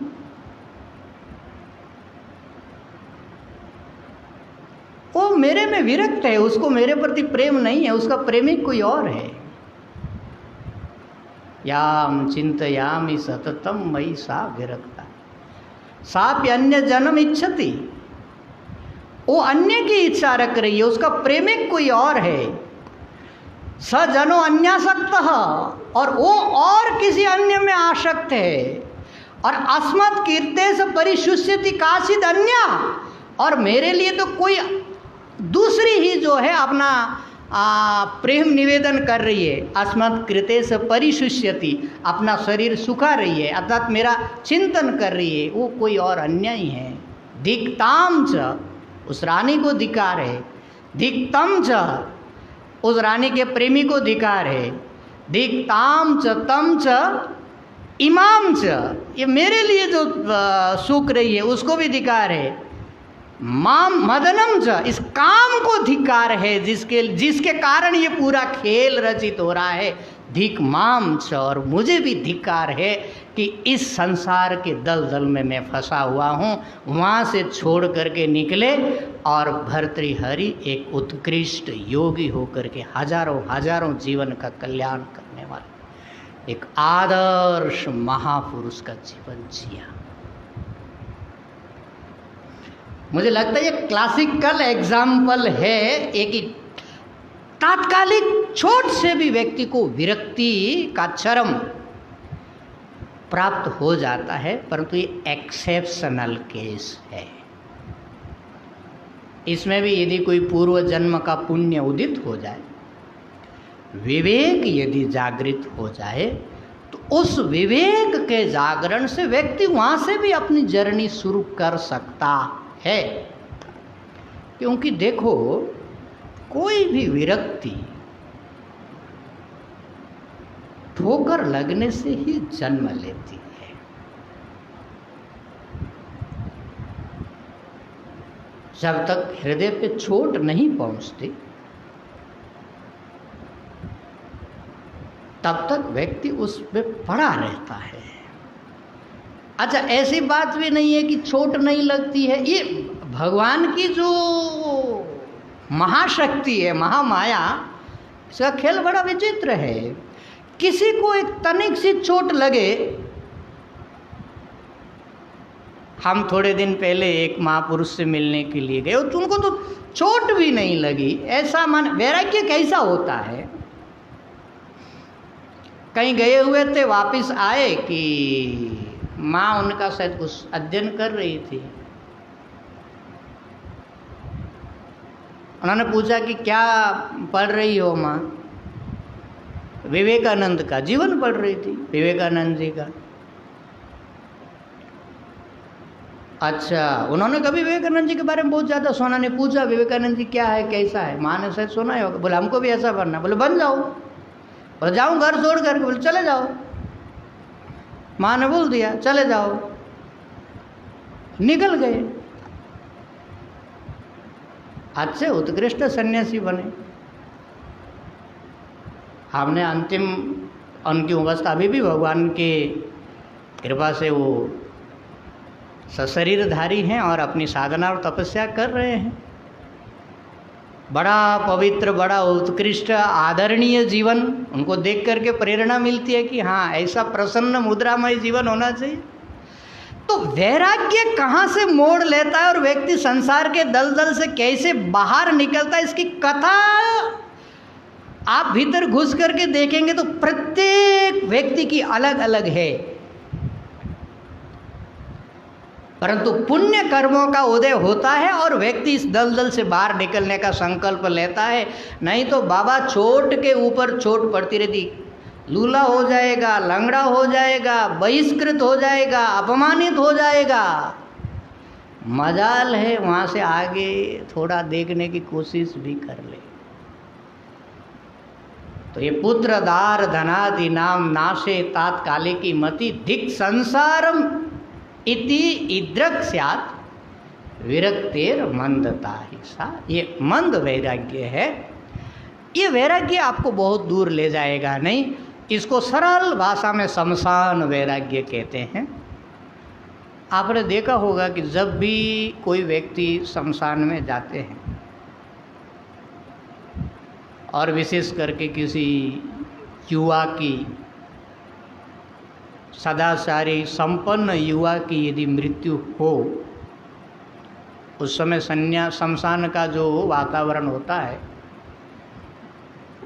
वो मेरे में विरक्त है, उसको मेरे प्रति प्रेम नहीं है, उसका प्रेमिक कोई और है। याम चिंतयामि सततम मयि सा विरक्ता साप्य अन्य जन्म इच्छति। वो अन्य की इच्छा रख रही है, उसका प्रेमिक कोई और है। स जनो अन्यासक्त, और वो और किसी अन्य में आसक्त है। और अस्मत् कीर्ते से परिशुष्यति काचिद अन्य, और मेरे लिए तो कोई दूसरी ही जो है अपना प्रेम निवेदन कर रही है। अस्मत् कृते से परिशुष्यति, अपना शरीर सुखा रही है, अर्थात मेरा चिंतन कर रही है, वो कोई और अन्य ही है। धिक्ताम च, उस रानी को धिकार है। धिक्तम च, उस रानी के प्रेमी को धिकार है। धिक्ताम च तम च इमाम च, ये मेरे लिए जो सूख रही है उसको भी धिकार है। माम मदनम च, इस काम को धिकार है जिसके कारण ये पूरा खेल रचित हो रहा है। धिक माम च, और मुझे भी धिकार है कि इस संसार के दलदल में मैं फंसा हुआ हूँ, वहाँ से छोड़ करके निकले और भर्तृहरि एक उत्कृष्ट योगी होकर के हजारों हजारों जीवन का कल्याण करने वाला एक आदर्श महापुरुष का जीवन जिया। मुझे लगता है ये क्लासिकल एग्जाम्पल है एक तात्कालिक छोट से भी व्यक्ति को विरक्ति का चरम प्राप्त हो जाता है, परंतु ये एक्सेप्शनल केस है। इसमें भी यदि कोई पूर्व जन्म का पुण्य उदित हो जाए, विवेक यदि जागृत हो जाए, तो उस विवेक के जागरण से व्यक्ति वहाँ से भी अपनी जर्नी शुरू कर सकता है। क्योंकि देखो, कोई भी विरक्ति ठोकर लगने से ही जन्म लेती है। जब तक हृदय पे चोट नहीं पहुंचती तब तक व्यक्ति उस पे पड़ा रहता है। अच्छा, ऐसी बात भी नहीं है कि चोट नहीं लगती है। ये भगवान की जो महाशक्ति है, महामाया, इसका खेल बड़ा विचित्र है। किसी को एक तनिक सी चोट लगे, हम थोड़े दिन पहले एक महापुरुष से मिलने के लिए गए, तो उनको तो चोट भी नहीं लगी। ऐसा मन वैराग्य कैसा होता है। कहीं गए हुए थे, वापस आए कि माँ उनका शायद कुछ अध्ययन कर रही थी। उन्होंने पूछा कि क्या पढ़ रही हो माँ। विवेकानंद का जीवन पढ़ रही थी, विवेकानंद जी का। अच्छा, उन्होंने कभी विवेकानंद जी के बारे में बहुत ज़्यादा सुना नहीं, पूछा विवेकानंद जी क्या है, कैसा है। माँ ने शायद सुना ही होगा, बोले हमको भी ऐसा बनना। बोले बन जाओ। बोले जाऊँ घर छोड़ करके? बोले चले जाओ। माँ ने बोल दिया चले जाओ, निकल गए। अच्छे उत्कृष्ट सन्यासी बने। हमने अंतिम उनकी अवस्था अभी भी भगवान की कृपा से वो सशरीरधारी हैं और अपनी साधना और तपस्या कर रहे हैं। बड़ा पवित्र, बड़ा उत्कृष्ट, आदरणीय जीवन उनको देख करके प्रेरणा मिलती है कि हाँ, ऐसा प्रसन्न मुद्रामय जीवन होना चाहिए। तो वैराग्य कहाँ से मोड़ लेता है और व्यक्ति संसार के दलदल से कैसे बाहर निकलता है, इसकी कथा आप भीतर घुस करके देखेंगे तो प्रत्येक व्यक्ति की अलग अलग है। परंतु पुण्य कर्मों का उदय होता है और व्यक्ति इस दलदल से बाहर निकलने का संकल्प लेता है। नहीं तो बाबा चोट के ऊपर चोट पड़ती रहती, लूला हो जाएगा, लंगड़ा हो जाएगा, बहिष्कृत हो जाएगा, अपमानित हो जाएगा। मजाल है वहाँ से आगे थोड़ा देखने की कोशिश भी कर ले। तो ये पुत्र दार धनादि नाम नाशे तात्कालिकी मति धिक संसारम इति इद्रक स्यात् विरक्तेर मंदता ही सा। ये मंद वैराग्य है। ये वैराग्य आपको बहुत दूर ले जाएगा नहीं। इसको सरल भाषा में शमशान वैराग्य कहते हैं। आपने देखा होगा कि जब भी कोई व्यक्ति शमशान में जाते हैं और विशेष करके किसी युवा की, सदाचारी संपन्न युवा की यदि मृत्यु हो, उस समय शमशान का जो वातावरण होता है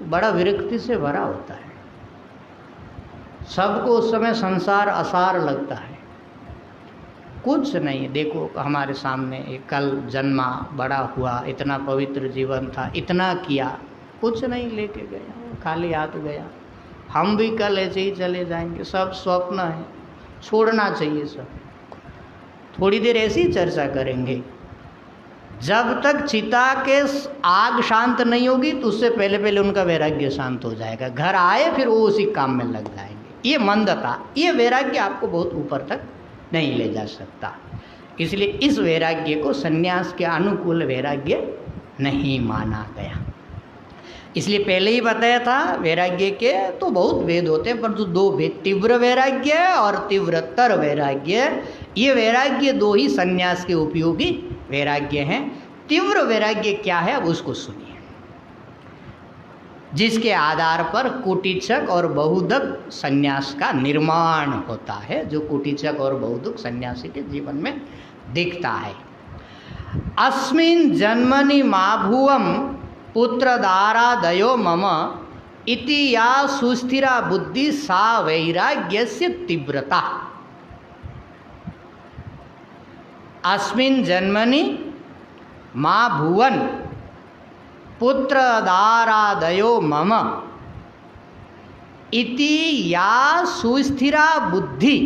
बड़ा विरक्ति से भरा होता है। सबको उस समय संसार असार लगता है। कुछ नहीं, देखो हमारे सामने एक कल जन्मा, बड़ा हुआ, इतना पवित्र जीवन था, इतना किया, कुछ नहीं लेके गया, खाली हाथ गया। हम भी कल ऐसे ही चले जाएंगे, सब स्वप्न है, छोड़ना चाहिए सब। थोड़ी देर ऐसी चर्चा करेंगे। जब तक चिता के आग शांत नहीं होगी तो उससे पहले पहले उनका वैराग्य शांत हो जाएगा। घर आए फिर वो उसी काम में लग जाएंगे। ये मंदता, ये वैराग्य आपको बहुत ऊपर तक नहीं ले जा सकता। इसलिए इस वैराग्य को सन्यास के अनुकूल वैराग्य नहीं माना गया। इसलिए पहले ही बताया था वैराग्य के तो बहुत भेद होते हैं, परंतु दो भेद, तीव्र वैराग्य और तीव्रतर वैराग्य। ये वैराग्य दो ही सन्यास के उपयोगी वैराग्य हैं। तीव्र वैराग्य क्या है, अब उसको सुनिए। जिसके आधार पर कुटीचक और बहुधक सन्यास का निर्माण होता है, जो कुटीचक और बहुधक सन्यासी के जीवन में दिखता है। अस्मिन् जन्मनि माभुवम पुत्रदारादयो मम इति या सुस्थिरा बुद्धि सा वैराग्यस्य तीव्रता। अस्मिन् जन्मनि मा भुवन पुत्रदारादयो मम इति या सुस्थिरा बुद्धि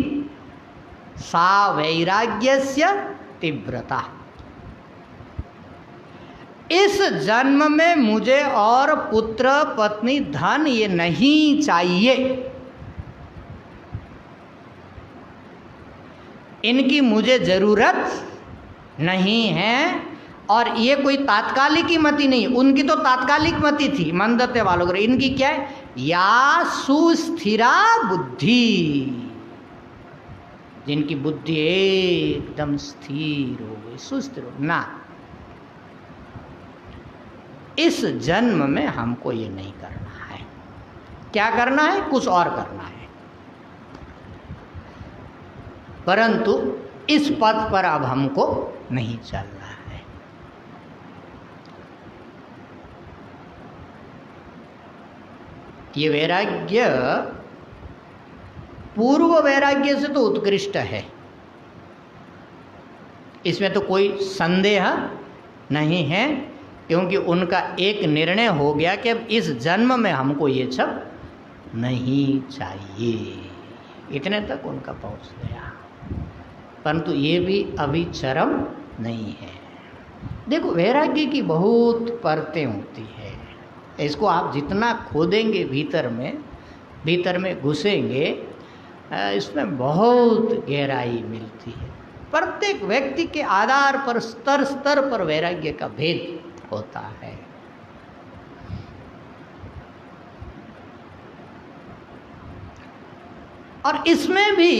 सा वैराग्यस्य तीव्रता। इस जन्म में मुझे और पुत्र पत्नी धन ये नहीं चाहिए, इनकी मुझे ज़रूरत नहीं है। और ये कोई तात्कालिक मति नहीं, उनकी तो तात्कालिक मति थी मंदते वालों को, इनकी क्या है, या सुस्थिरा बुद्धि, जिनकी बुद्धि एकदम स्थिर हो गई, सुस्थिर हो ना। इस जन्म में हमको ये नहीं करना है। क्या करना है, कुछ और करना है। परंतु इस पथ पर अब हमको नहीं चलना है। ये वैराग्य पूर्व वैराग्य से तो उत्कृष्ट है, इसमें तो कोई संदेह नहीं है, क्योंकि उनका एक निर्णय हो गया कि अब इस जन्म में हमको ये सब नहीं चाहिए। इतने तक उनका पहुंच गया, परंतु ये भी अभी चरम नहीं है। देखो, वैराग्य की बहुत परतें होती है, इसको आप जितना खोदेंगे भीतर में घुसेंगे, इसमें बहुत गहराई मिलती है। प्रत्येक व्यक्ति के आधार पर स्तर स्तर पर वैराग्य का भेद होता है। और इसमें भी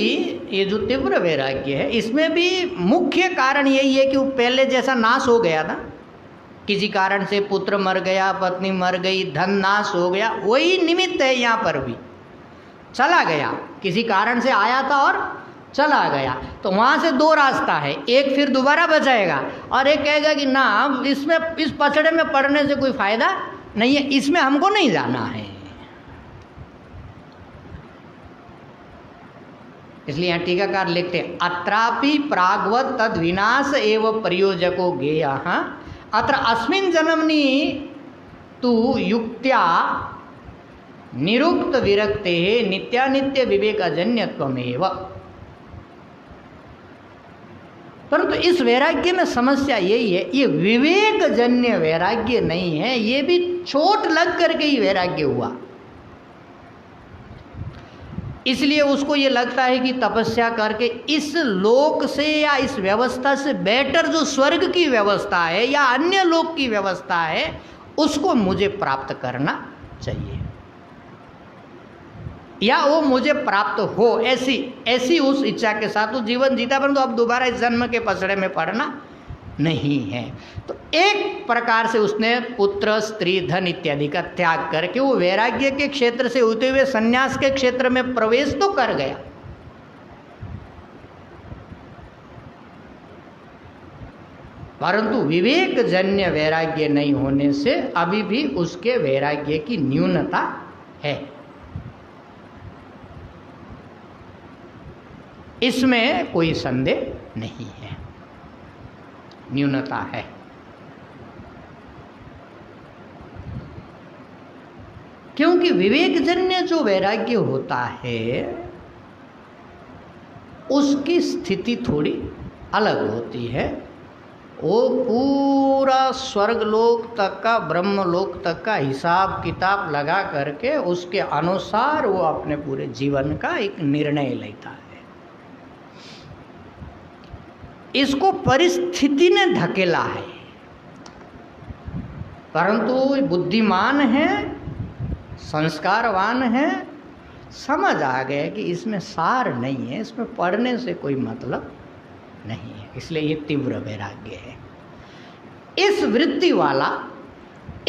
ये जो तीव्र वैराग्य है, इसमें भी मुख्य कारण यही है कि वो पहले जैसा नाश हो गया था। किसी कारण से पुत्र मर गया, पत्नी मर गई, धन नाश हो गया, वही निमित्त है। यहाँ पर भी चला गया, किसी कारण से आया था और चला गया। तो वहाँ से दो रास्ता है, एक फिर दोबारा बचाएगा और एक कहेगा कि ना, इसमें इस पचड़े में पड़ने से कोई फायदा नहीं है, इसमें हमको नहीं जाना है। इसलिए यहाँ टीकाकार लिखते हैं, अत्रापि प्राग्वत तद विनाश एवं प्रयोजको ज्ञेयः अत्र अस्मिन् जन्मनि तु युक्त्या निरुक्त विरक्ते नित्यानित्य विवेकजन्यत्वमेव। परंतु इस वैराग्य में समस्या यही है, ये विवेकजन्य वैराग्य नहीं है, ये भी चोट लग करके ही वैराग्य हुआ। इसलिए उसको ये लगता है कि तपस्या करके इस लोक से या इस व्यवस्था से बेटर जो स्वर्ग की व्यवस्था है या अन्य लोक की व्यवस्था है, उसको मुझे प्राप्त करना चाहिए, या वो मुझे प्राप्त हो, ऐसी उस इच्छा के साथ वो जीवन जीता, परंतु अब दोबारा इस जन्म के पसड़े में पड़ना नहीं है। तो एक प्रकार से उसने पुत्र, स्त्री, धन इत्यादि का त्याग करके वो वैराग्य के क्षेत्र से होते हुए संन्यास के क्षेत्र में प्रवेश तो कर गया, परंतु विवेकजन्य वैराग्य नहीं होने से अभी भी उसके वैराग्य की न्यूनता है। इसमें कोई संदेह नहीं है, न्यूनता है। क्योंकि विवेकजन्य जो वैराग्य होता है उसकी स्थिति थोड़ी अलग होती है। वो पूरा स्वर्गलोक तक का, ब्रह्मलोक तक का हिसाब किताब लगा करके उसके अनुसार वो अपने पूरे जीवन का एक निर्णय लेता है। इसको परिस्थिति ने धकेला है, परंतु बुद्धिमान है, संस्कारवान है, समझ आ गया कि इसमें सार नहीं है, इसमें पढ़ने से कोई मतलब नहीं है, इसलिए ये तीव्र वैराग्य है। इस वृत्ति वाला,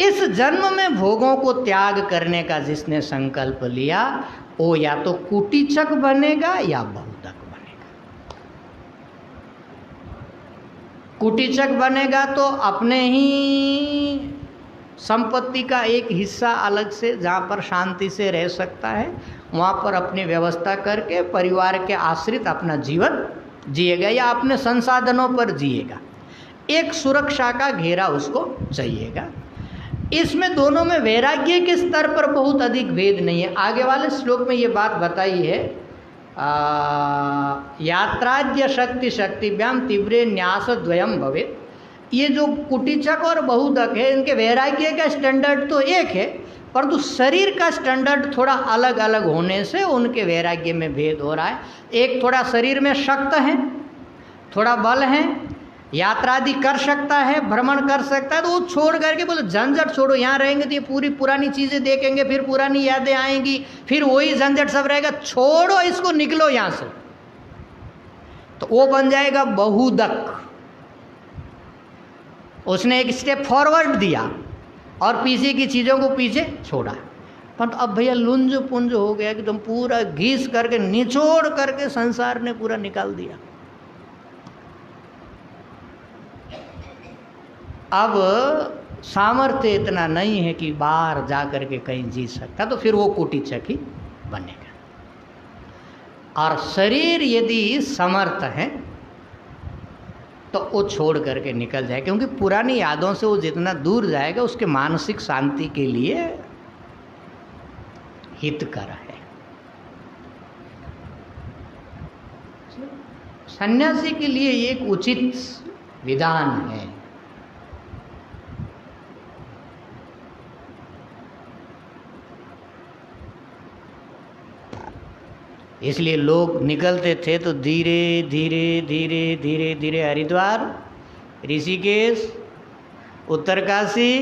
इस जन्म में भोगों को त्याग करने का जिसने संकल्प लिया, वो या तो कुटीचक बनेगा या बहुधक बनेगा। कुटीचक बनेगा तो अपने ही संपत्ति का एक हिस्सा अलग से, जहाँ पर शांति से रह सकता है, वहाँ पर अपनी व्यवस्था करके परिवार के आश्रित अपना जीवन जिएगा या अपने संसाधनों पर जिएगा। एक सुरक्षा का घेरा उसको चाहिएगा। इसमें दोनों में वैराग्य के स्तर पर बहुत अधिक भेद नहीं है। आगे वाले श्लोक में ये बात बताई है, यात्राद्य शक्ति शक्तिभ्याम तीव्रे न्यास द्वयम भवेत्। ये जो कुटीचक और बहुधक है, इनके वैराग्य का स्टैंडर्ड तो एक है, परंतु शरीर का स्टैंडर्ड थोड़ा अलग अलग होने से उनके वैराग्य में भेद हो रहा है। एक थोड़ा शरीर में शक्त है, थोड़ा बल है, यात्रादि कर सकता है, भ्रमण कर सकता है, तो वो छोड़ करके बोले झंझट छोड़ो, यहाँ रहेंगे तो ये पूरी पुरानी चीज़ें देखेंगे, फिर पुरानी यादें आएंगी, फिर वही झंझट सब रहेगा, छोड़ो इसको, निकलो यहाँ से। तो वो बन जाएगा बहुधक। उसने एक स्टेप फॉरवर्ड दिया और पीछे की चीज़ों को पीछे छोड़ा। पर तो अब भैया लुंज पुंज हो गया कि तुम पूरा घीस करके निचोड़ करके संसार ने पूरा निकाल दिया। अब सामर्थ्य इतना नहीं है कि बाहर जा करके कहीं जी सकता, तो फिर वो कुटीचक ही बनेगा। और शरीर यदि समर्थ है तो वो छोड़ करके निकल जाए, क्योंकि पुरानी यादों से वो जितना दूर जाएगा उसके मानसिक शांति के लिए हितकर है। सन्यासी के लिए एक उचित विधान है। इसलिए लोग निकलते थे तो धीरे धीरे धीरे धीरे धीरे हरिद्वार, ऋषिकेश, उत्तरकाशी,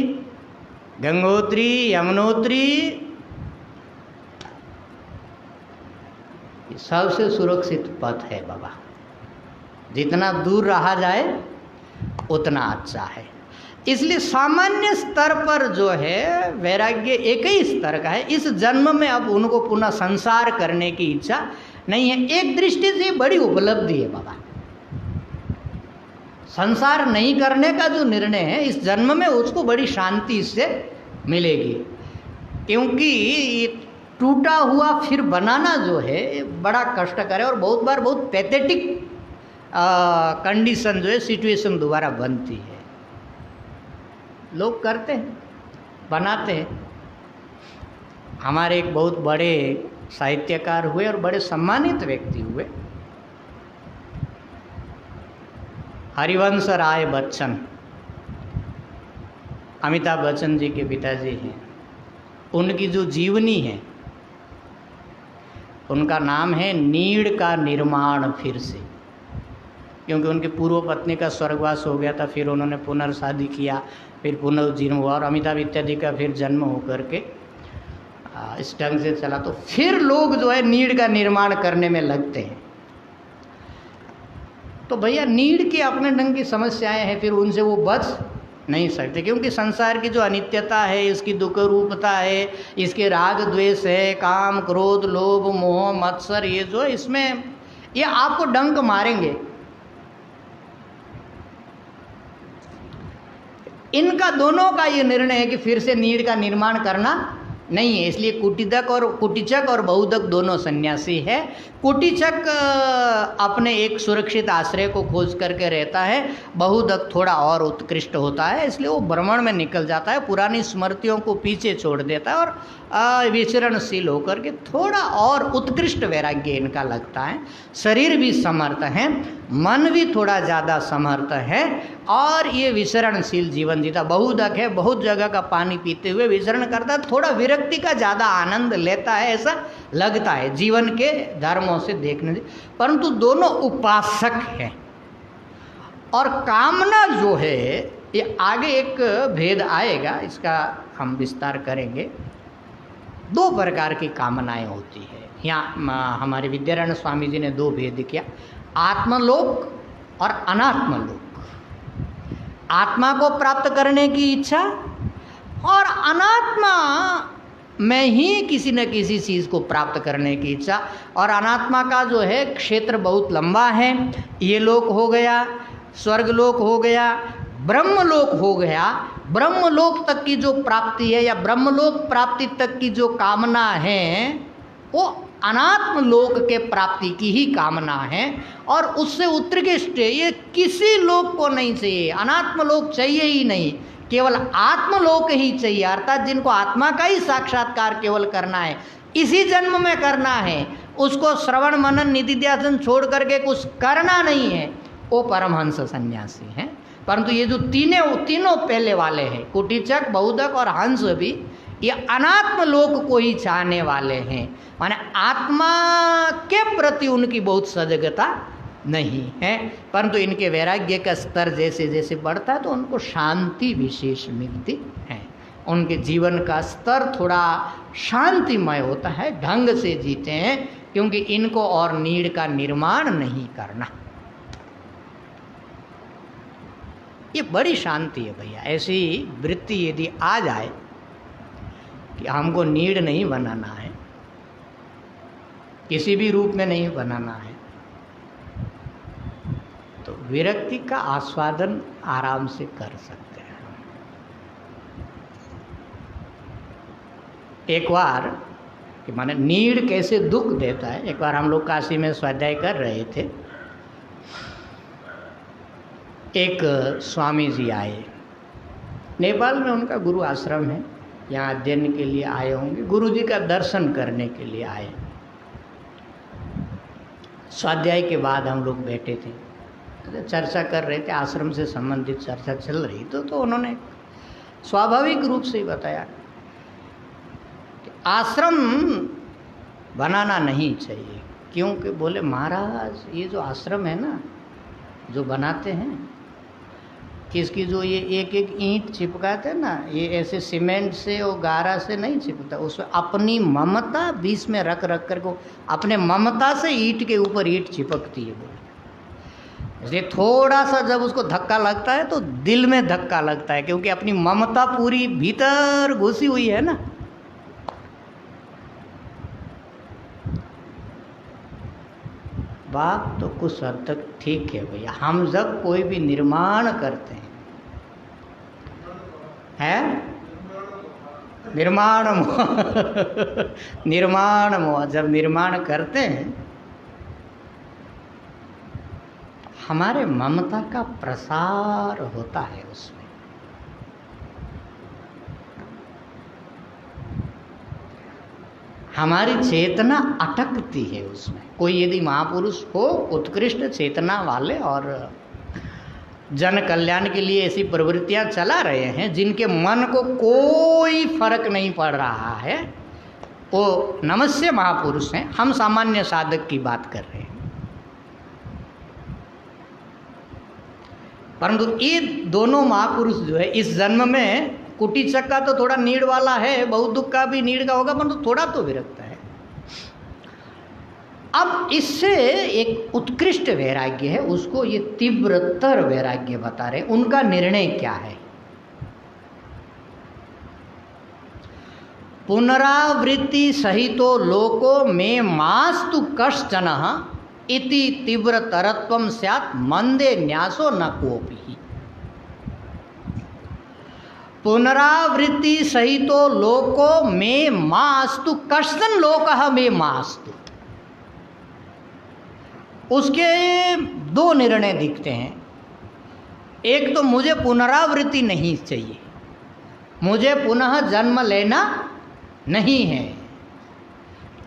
गंगोत्री, यमुनोत्री, सबसे सुरक्षित पथ है बाबा। जितना दूर रहा जाए उतना अच्छा है। इसलिए सामान्य स्तर पर जो है वैराग्य एक ही स्तर का है। इस जन्म में अब उनको पुनः संसार करने की इच्छा नहीं है। एक दृष्टि से बड़ी उपलब्धि है बाबा। संसार नहीं करने का जो निर्णय है इस जन्म में उसको बड़ी शांति इससे मिलेगी, क्योंकि ये टूटा हुआ फिर बनाना जो है बड़ा कष्टकर है और बहुत बार बहुत पैथेटिक कंडीशन जो है, सिचुएशन दोबारा बनती है। लोग करते हैं, बनाते हैं। हमारे एक बहुत बड़े साहित्यकार हुए और बड़े सम्मानित व्यक्ति हुए, हरिवंश राय बच्चन, अमिताभ बच्चन जी के पिताजी हैं। उनकी जो जीवनी है उनका नाम है नीड़ का निर्माण फिर से, क्योंकि उनकी पूर्व पत्नी का स्वर्गवास हो गया था, फिर उन्होंने पुनर्शादी किया, फिर पुनर्जीवन हुआ और अमिताभ इत्यादि का फिर जन्म होकर के इस ढंग से चला, तो फिर लोग जो है नीड़ का निर्माण करने में लगते हैं। तो भैया नीड़ की अपने ढंग की समस्याएं हैं, फिर उनसे वो बच नहीं सकते, क्योंकि संसार की जो अनित्यता है, इसकी दुख रूपता है, इसके राग द्वेष है, काम क्रोध लोभ मोह मत्सर, ये जो है इसमें ये आपको डंक मारेंगे। इनका दोनों का ये निर्णय है कि फिर से नीड़ का निर्माण करना नहीं है। इसलिए कुटीचक और बहुदक दोनों सन्यासी है। कुटीचक अपने एक सुरक्षित आश्रय को खोज करके रहता है, बहुदक थोड़ा और उत्कृष्ट होता है, इसलिए वो भ्रमण में निकल जाता है, पुरानी स्मृतियों को पीछे छोड़ देता है और विचरणशील होकर के थोड़ा और उत्कृष्ट वैराग्य इनका लगता है। शरीर भी समर्थ है, मन भी थोड़ा ज़्यादा समर्थ है और ये विचरणशील जीवन जीता। बहुदक है, बहुत जगह का पानी पीते हुए विचरण करता है, थोड़ा विरक्ति का ज़्यादा आनंद लेता है, ऐसा लगता है जीवन के धर्मों से देखने से। परंतु दोनों उपासक हैं। और कामना जो है ये आगे एक भेद आएगा, इसका हम विस्तार करेंगे। दो प्रकार की कामनाएं होती है। यहाँ हमारे विद्यारण्य स्वामी जी ने दो भेद किया, आत्मलोक और अनात्मलोक। आत्मा को प्राप्त करने की इच्छा और अनात्मा में ही किसी न किसी चीज़ को प्राप्त करने की इच्छा। और अनात्मा का जो है क्षेत्र बहुत लंबा है। ये लोक हो गया, स्वर्गलोक हो गया, ब्रह्मलोक हो गया। ब्रह्मलोक तक की जो प्राप्ति है या ब्रह्मलोक प्राप्ति तक की जो कामना है वो अनात्म लोक के प्राप्ति की ही कामना है। और उससे उत्कृष्ट ये किसी लोक को नहीं चाहिए, अनात्म लोक चाहिए ही नहीं, केवल आत्मलोक ही चाहिए। अर्थात जिनको आत्मा का ही साक्षात्कार केवल करना है, इसी जन्म में करना है, उसको श्रवण मनन निधि ध्यान छोड़ करके कुछ करना नहीं है, वो परमहंस सन्यासी हैं। परंतु ये जो तीनों पहले वाले हैं, कुटीचक, बहुदक और हंस भी, ये अनात्म लोक को ही चाहने वाले हैं। माने आत्मा के प्रति उनकी बहुत सजगता नहीं है, परंतु इनके वैराग्य का स्तर जैसे जैसे बढ़ता है तो उनको शांति विशेष मिलती है। उनके जीवन का स्तर थोड़ा शांतिमय होता है, ढंग से जीते हैं, क्योंकि इनको और नीड़ का निर्माण नहीं करना। ये बड़ी शांति है भैया। ऐसी वृत्ति यदि आ जाए कि हमको नीड़ नहीं बनाना है, किसी भी रूप में नहीं बनाना है, तो विरक्ति का आस्वादन आराम से कर सकते हैं। एक बार कि माने नीड़ कैसे दुख देता है, एक बार हम लोग काशी में स्वाध्याय कर रहे थे, एक स्वामी जी आए, नेपाल में उनका गुरु आश्रम है, यहाँ अध्ययन के लिए आए होंगे, गुरु जी का दर्शन करने के लिए आए। स्वाध्याय के बाद हम लोग बैठे थे, चर्चा कर रहे थे, आश्रम से संबंधित चर्चा चल रही तो उन्होंने स्वाभाविक रूप से ही बताया कि आश्रम बनाना नहीं चाहिए। क्योंकि बोले महाराज ये जो आश्रम है ना, जो बनाते हैं, इसकी जो ये एक एक ईंट चिपकाते हैं ना, ये ऐसे सीमेंट से और गारा से नहीं चिपकता, उसमें अपनी ममता बीच में रख रख कर को अपने ममता से ईंट के ऊपर ईंट चिपकती है। बोले इसलिए थोड़ा सा जब उसको धक्का लगता है तो दिल में धक्का लगता है, क्योंकि अपनी ममता पूरी भीतर घुसी हुई है ना। बात तो कुछ हद तक ठीक है भैया। हम जब कोई भी निर्माण करते हैं निर्माण मोह जब निर्माण करते हैं, हमारे ममता का प्रसार होता है उसमें। हमारी चेतना अटकती है उसमें। कोई यदि महापुरुष हो, उत्कृष्ट चेतना वाले और जन कल्याण के लिए ऐसी प्रवृत्तियां चला रहे हैं, जिनके मन को कोई फर्क नहीं पड़ रहा है, वो नमस्य महापुरुष हैं। हम सामान्य साधक की बात कर रहे हैं। परंतु ये दोनों महापुरुष जो है इस जन्म में, कुटीचक का तो थोड़ा नीड वाला है, बहुत दुख का भी नीड का होगा, परंतु थोड़ा तो विरक्त है। अब इससे एक उत्कृष्ट वैराग्य है, उसको ये तीव्रतर वैराग्य बता रहे। उनका निर्णय क्या है? पुनरावृत्ति सहितो लोको में मास्तु कश्चन इति तीव्रतरत्वं स्यात् मंदे न्यासो न कोपि। पुनरावृत्ति सहितो लोको में मास्तु कश्चन लोकः में मास्तु। उसके दो निर्णय दिखते हैं। एक तो मुझे पुनरावृत्ति नहीं चाहिए, मुझे पुनः जन्म लेना नहीं है,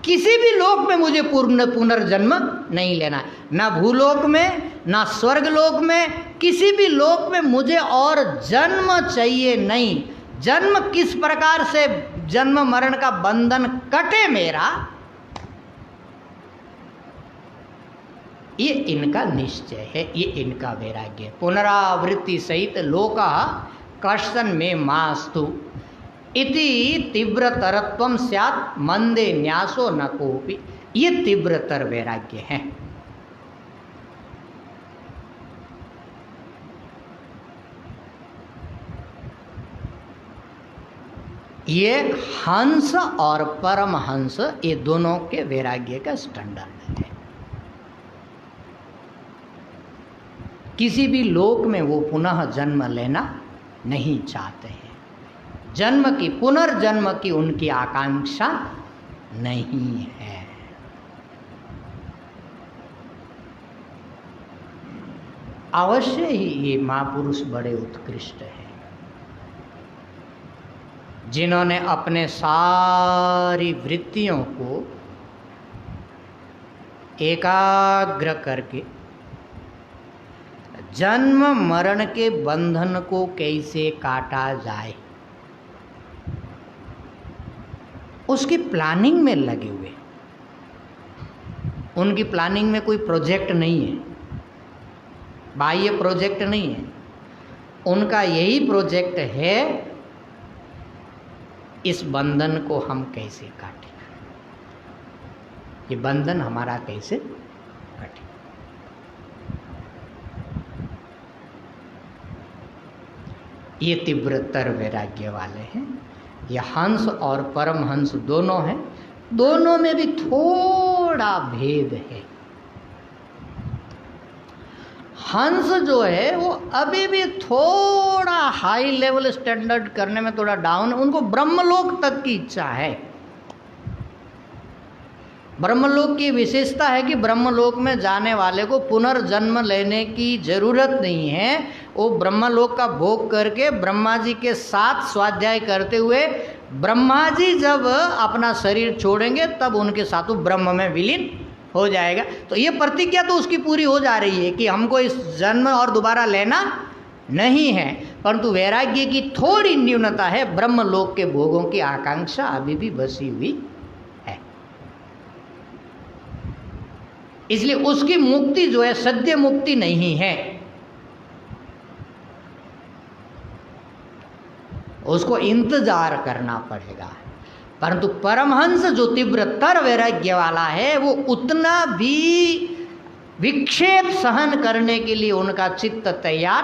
किसी भी लोक में मुझे पुनर्जन्म नहीं लेना है, ना भूलोक में ना स्वर्गलोक में, किसी भी लोक में मुझे और जन्म चाहिए नहीं। जन्म किस प्रकार से जन्म मरण का बंधन कटे मेरा, ये इनका निश्चय है, ये इनका वैराग्य है। पुनरावृत्ति सहित लोका कश्चन में मास्तु इति तीव्रतरत्वं स्यात् मंदे न्यासो न कोपि। ये तीव्रतर वैराग्य है। ये हंस और परमहंस, ये दोनों के वैराग्य का स्टैंडर्ड है। किसी भी लोक में वो पुनः जन्म लेना नहीं चाहते हैं। जन्म की, पुनर्जन्म की उनकी आकांक्षा नहीं है। अवश्य ही ये महापुरुष बड़े उत्कृष्ट हैं, जिन्होंने अपने सारी वृत्तियों को एकाग्र करके जन्म मरण के बंधन को कैसे काटा जाए, उसकी प्लानिंग में लगे हुए। उनकी प्लानिंग में कोई प्रोजेक्ट नहीं है, बाह्य प्रोजेक्ट नहीं है। उनका यही प्रोजेक्ट है, इस बंधन को हम कैसे काटें, ये बंधन हमारा कैसे कटे। ये तीव्रतर वैराग्य वाले हैं। ये हंस और परमहंस दोनों हैं, दोनों में भी थोड़ा भेद है। हंस जो है वो अभी भी थोड़ा हाई लेवल स्टैंडर्ड करने में थोड़ा डाउन है, उनको ब्रह्मलोक तक की इच्छा है। ब्रह्मलोक की विशेषता है कि ब्रह्मलोक में जाने वाले को पुनर्जन्म लेने की जरूरत नहीं है। वो ब्रह्मलोक का भोग करके ब्रह्मा जी के साथ स्वाध्याय करते हुए ब्रह्मा जी जब अपना शरीर छोड़ेंगे तब उनके साथ वो ब्रह्म में विलीन हो जाएगा। तो ये प्रतिज्ञा तो उसकी पूरी हो जा रही है कि हमको इस जन्म और दोबारा लेना नहीं है, परंतु वैराग्य की थोड़ी न्यूनता है, ब्रह्मलोक के भोगों की आकांक्षा अभी भी बसी हुई है। इसलिए उसकी मुक्ति जो है सद्य मुक्ति नहीं है, उसको इंतजार करना पड़ेगा। परंतु परमहंस जो तीव्रतर वैराग्य वाला है वो उतना भी विक्षेप सहन करने के लिए उनका चित्त तैयार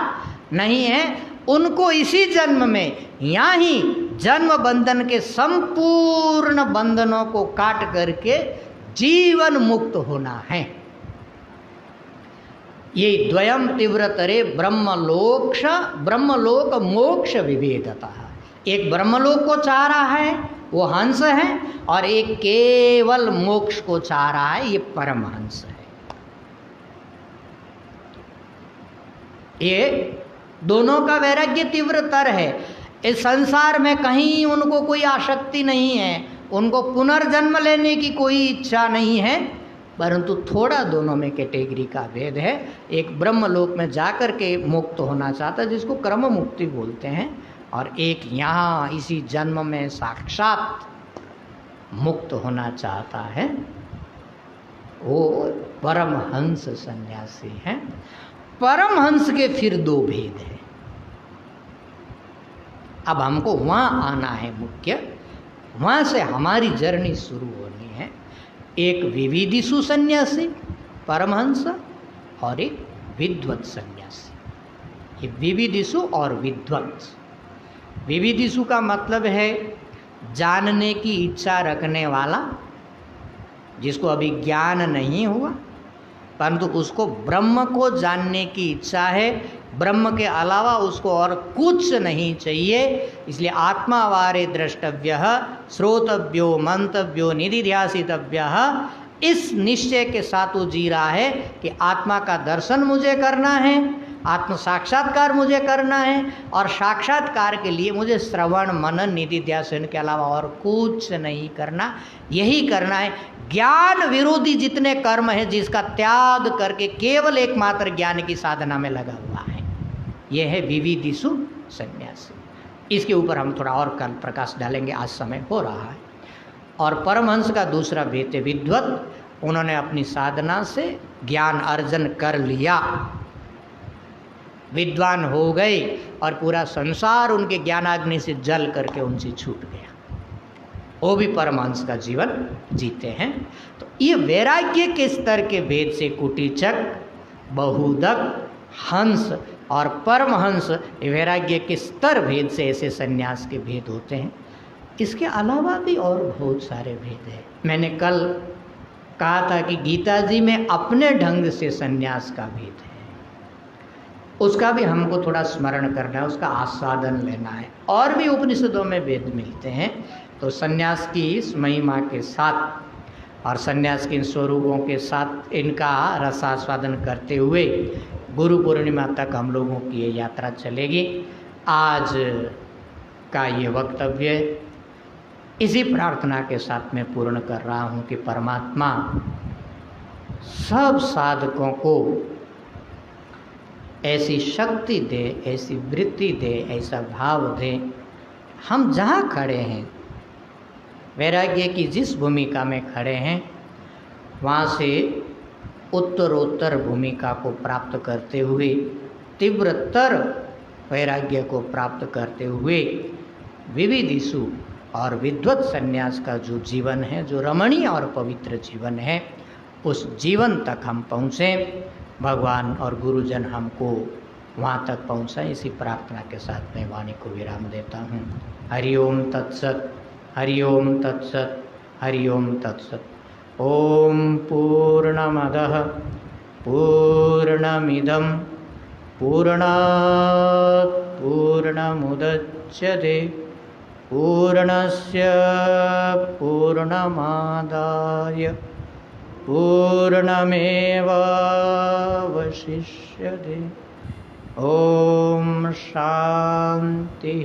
नहीं है। उनको इसी जन्म में यहाँ ही जन्म बंधन के संपूर्ण बंधनों को काट करके जीवन मुक्त होना है। ये द्वयम तीव्रतरे ब्रह्मलोक मोक्ष विभेदता। एक ब्रह्मलोक को चाह रहा है वो हंस है, और एक केवल मोक्ष को चाह रहा है ये परमहंस है। ये दोनों का वैराग्य तीव्रतर है। इस संसार में कहीं उनको कोई आसक्ति नहीं है, उनको पुनर्जन्म लेने की कोई इच्छा नहीं है, परंतु थोड़ा दोनों में कैटेगरी का भेद है। एक ब्रह्मलोक में जाकर के मुक्त होना चाहता है जिसको क्रम मुक्ति बोलते हैं, और एक यहाँ इसी जन्म में साक्षात मुक्त होना चाहता है, वो परमहंस सन्यासी है। परमहंस के फिर दो भेद हैं। अब हमको वहाँ आना है, मुख्य वहाँ से हमारी जर्नी शुरू होनी है। एक विविधिषु सन्यासी परमहंस और एक विद्वत सन्यासी। ये विविधिषु और विद्वत। विविधिषु का मतलब है जानने की इच्छा रखने वाला, जिसको अभी ज्ञान नहीं हुआ परंतु उसको ब्रह्म को जानने की इच्छा है, ब्रह्म के अलावा उसको और कुछ नहीं चाहिए। इसलिए आत्मावारे द्रष्टव्यः श्रोतव्यो मंतव्यो निधिध्यासितव्यः, इस निश्चय के साथ वो जी रहा है कि आत्मा का दर्शन मुझे करना है, आत्म साक्षात्कार मुझे करना है, और साक्षात्कार के लिए मुझे श्रवण मनन निधिध्यासन के अलावा और कुछ नहीं करना, यही करना है। ज्ञान विरोधी जितने कर्म हैं जिसका त्याग करके केवल एकमात्र ज्ञान की साधना में लगा हुआ है, यह है विविधिषु सन्यासी। इसके ऊपर हम थोड़ा और कल प्रकाश डालेंगे, आज समय हो रहा है। और परमहंस का दूसरा भेद है विद्वत। उन्होंने अपनी साधना से ज्ञान अर्जन कर लिया, विद्वान हो गए, और पूरा संसार उनके ज्ञानाग्नि से जल करके उनसे छूट गया, वो भी परमहंस का जीवन जीते हैं। तो ये वैराग्य के स्तर के भेद से कुटीचक, बहुदक, हंस और परमहंस वैराग्य के स्तर भेद से ऐसे सन्यास के भेद होते हैं। इसके अलावा भी और बहुत सारे भेद हैं। मैंने कल कहा था कि गीता जी में अपने ढंग से सन्यास का भेद है, उसका भी हमको थोड़ा स्मरण करना है, उसका आस्वादन लेना है। और भी उपनिषदों में भेद मिलते हैं। तो सन्यास की इस महिमा के साथ और सन्यास के इन स्वरूपों के साथ इनका रसास्वादन करते हुए गुरु पूर्णिमा तक हम लोगों की ये यात्रा चलेगी। आज का ये वक्तव्य इसी प्रार्थना के साथ मैं पूर्ण कर रहा हूँ कि परमात्मा सब साधकों को ऐसी शक्ति दे, ऐसी वृत्ति दे, ऐसा भाव दे, हम जहाँ खड़े हैं, वैराग्य की जिस भूमिका में खड़े हैं, वहाँ से उत्तरोत्तर भूमिका को प्राप्त करते हुए, तीव्रतर वैराग्य को प्राप्त करते हुए, विविधिषु और विद्वत संन्यास का जो जीवन है, जो रमणीय और पवित्र जीवन है, उस जीवन तक हम पहुँचें। भगवान और गुरुजन हमको वहाँ तक पहुँचाएं। इसी प्रार्थना के साथ मैं वाणी को विराम देता हूँ। हरि ओम तत्सत, हरि ओम तत्सत, हरि ओम तत्सत। ओम पूर्णमदः पूर्णमिदं पूर्णात् पूर्णमुदच्यते पूर्णस्य पूर्णमादाय पूर्णमेवावशिष्यते। ओम शांति।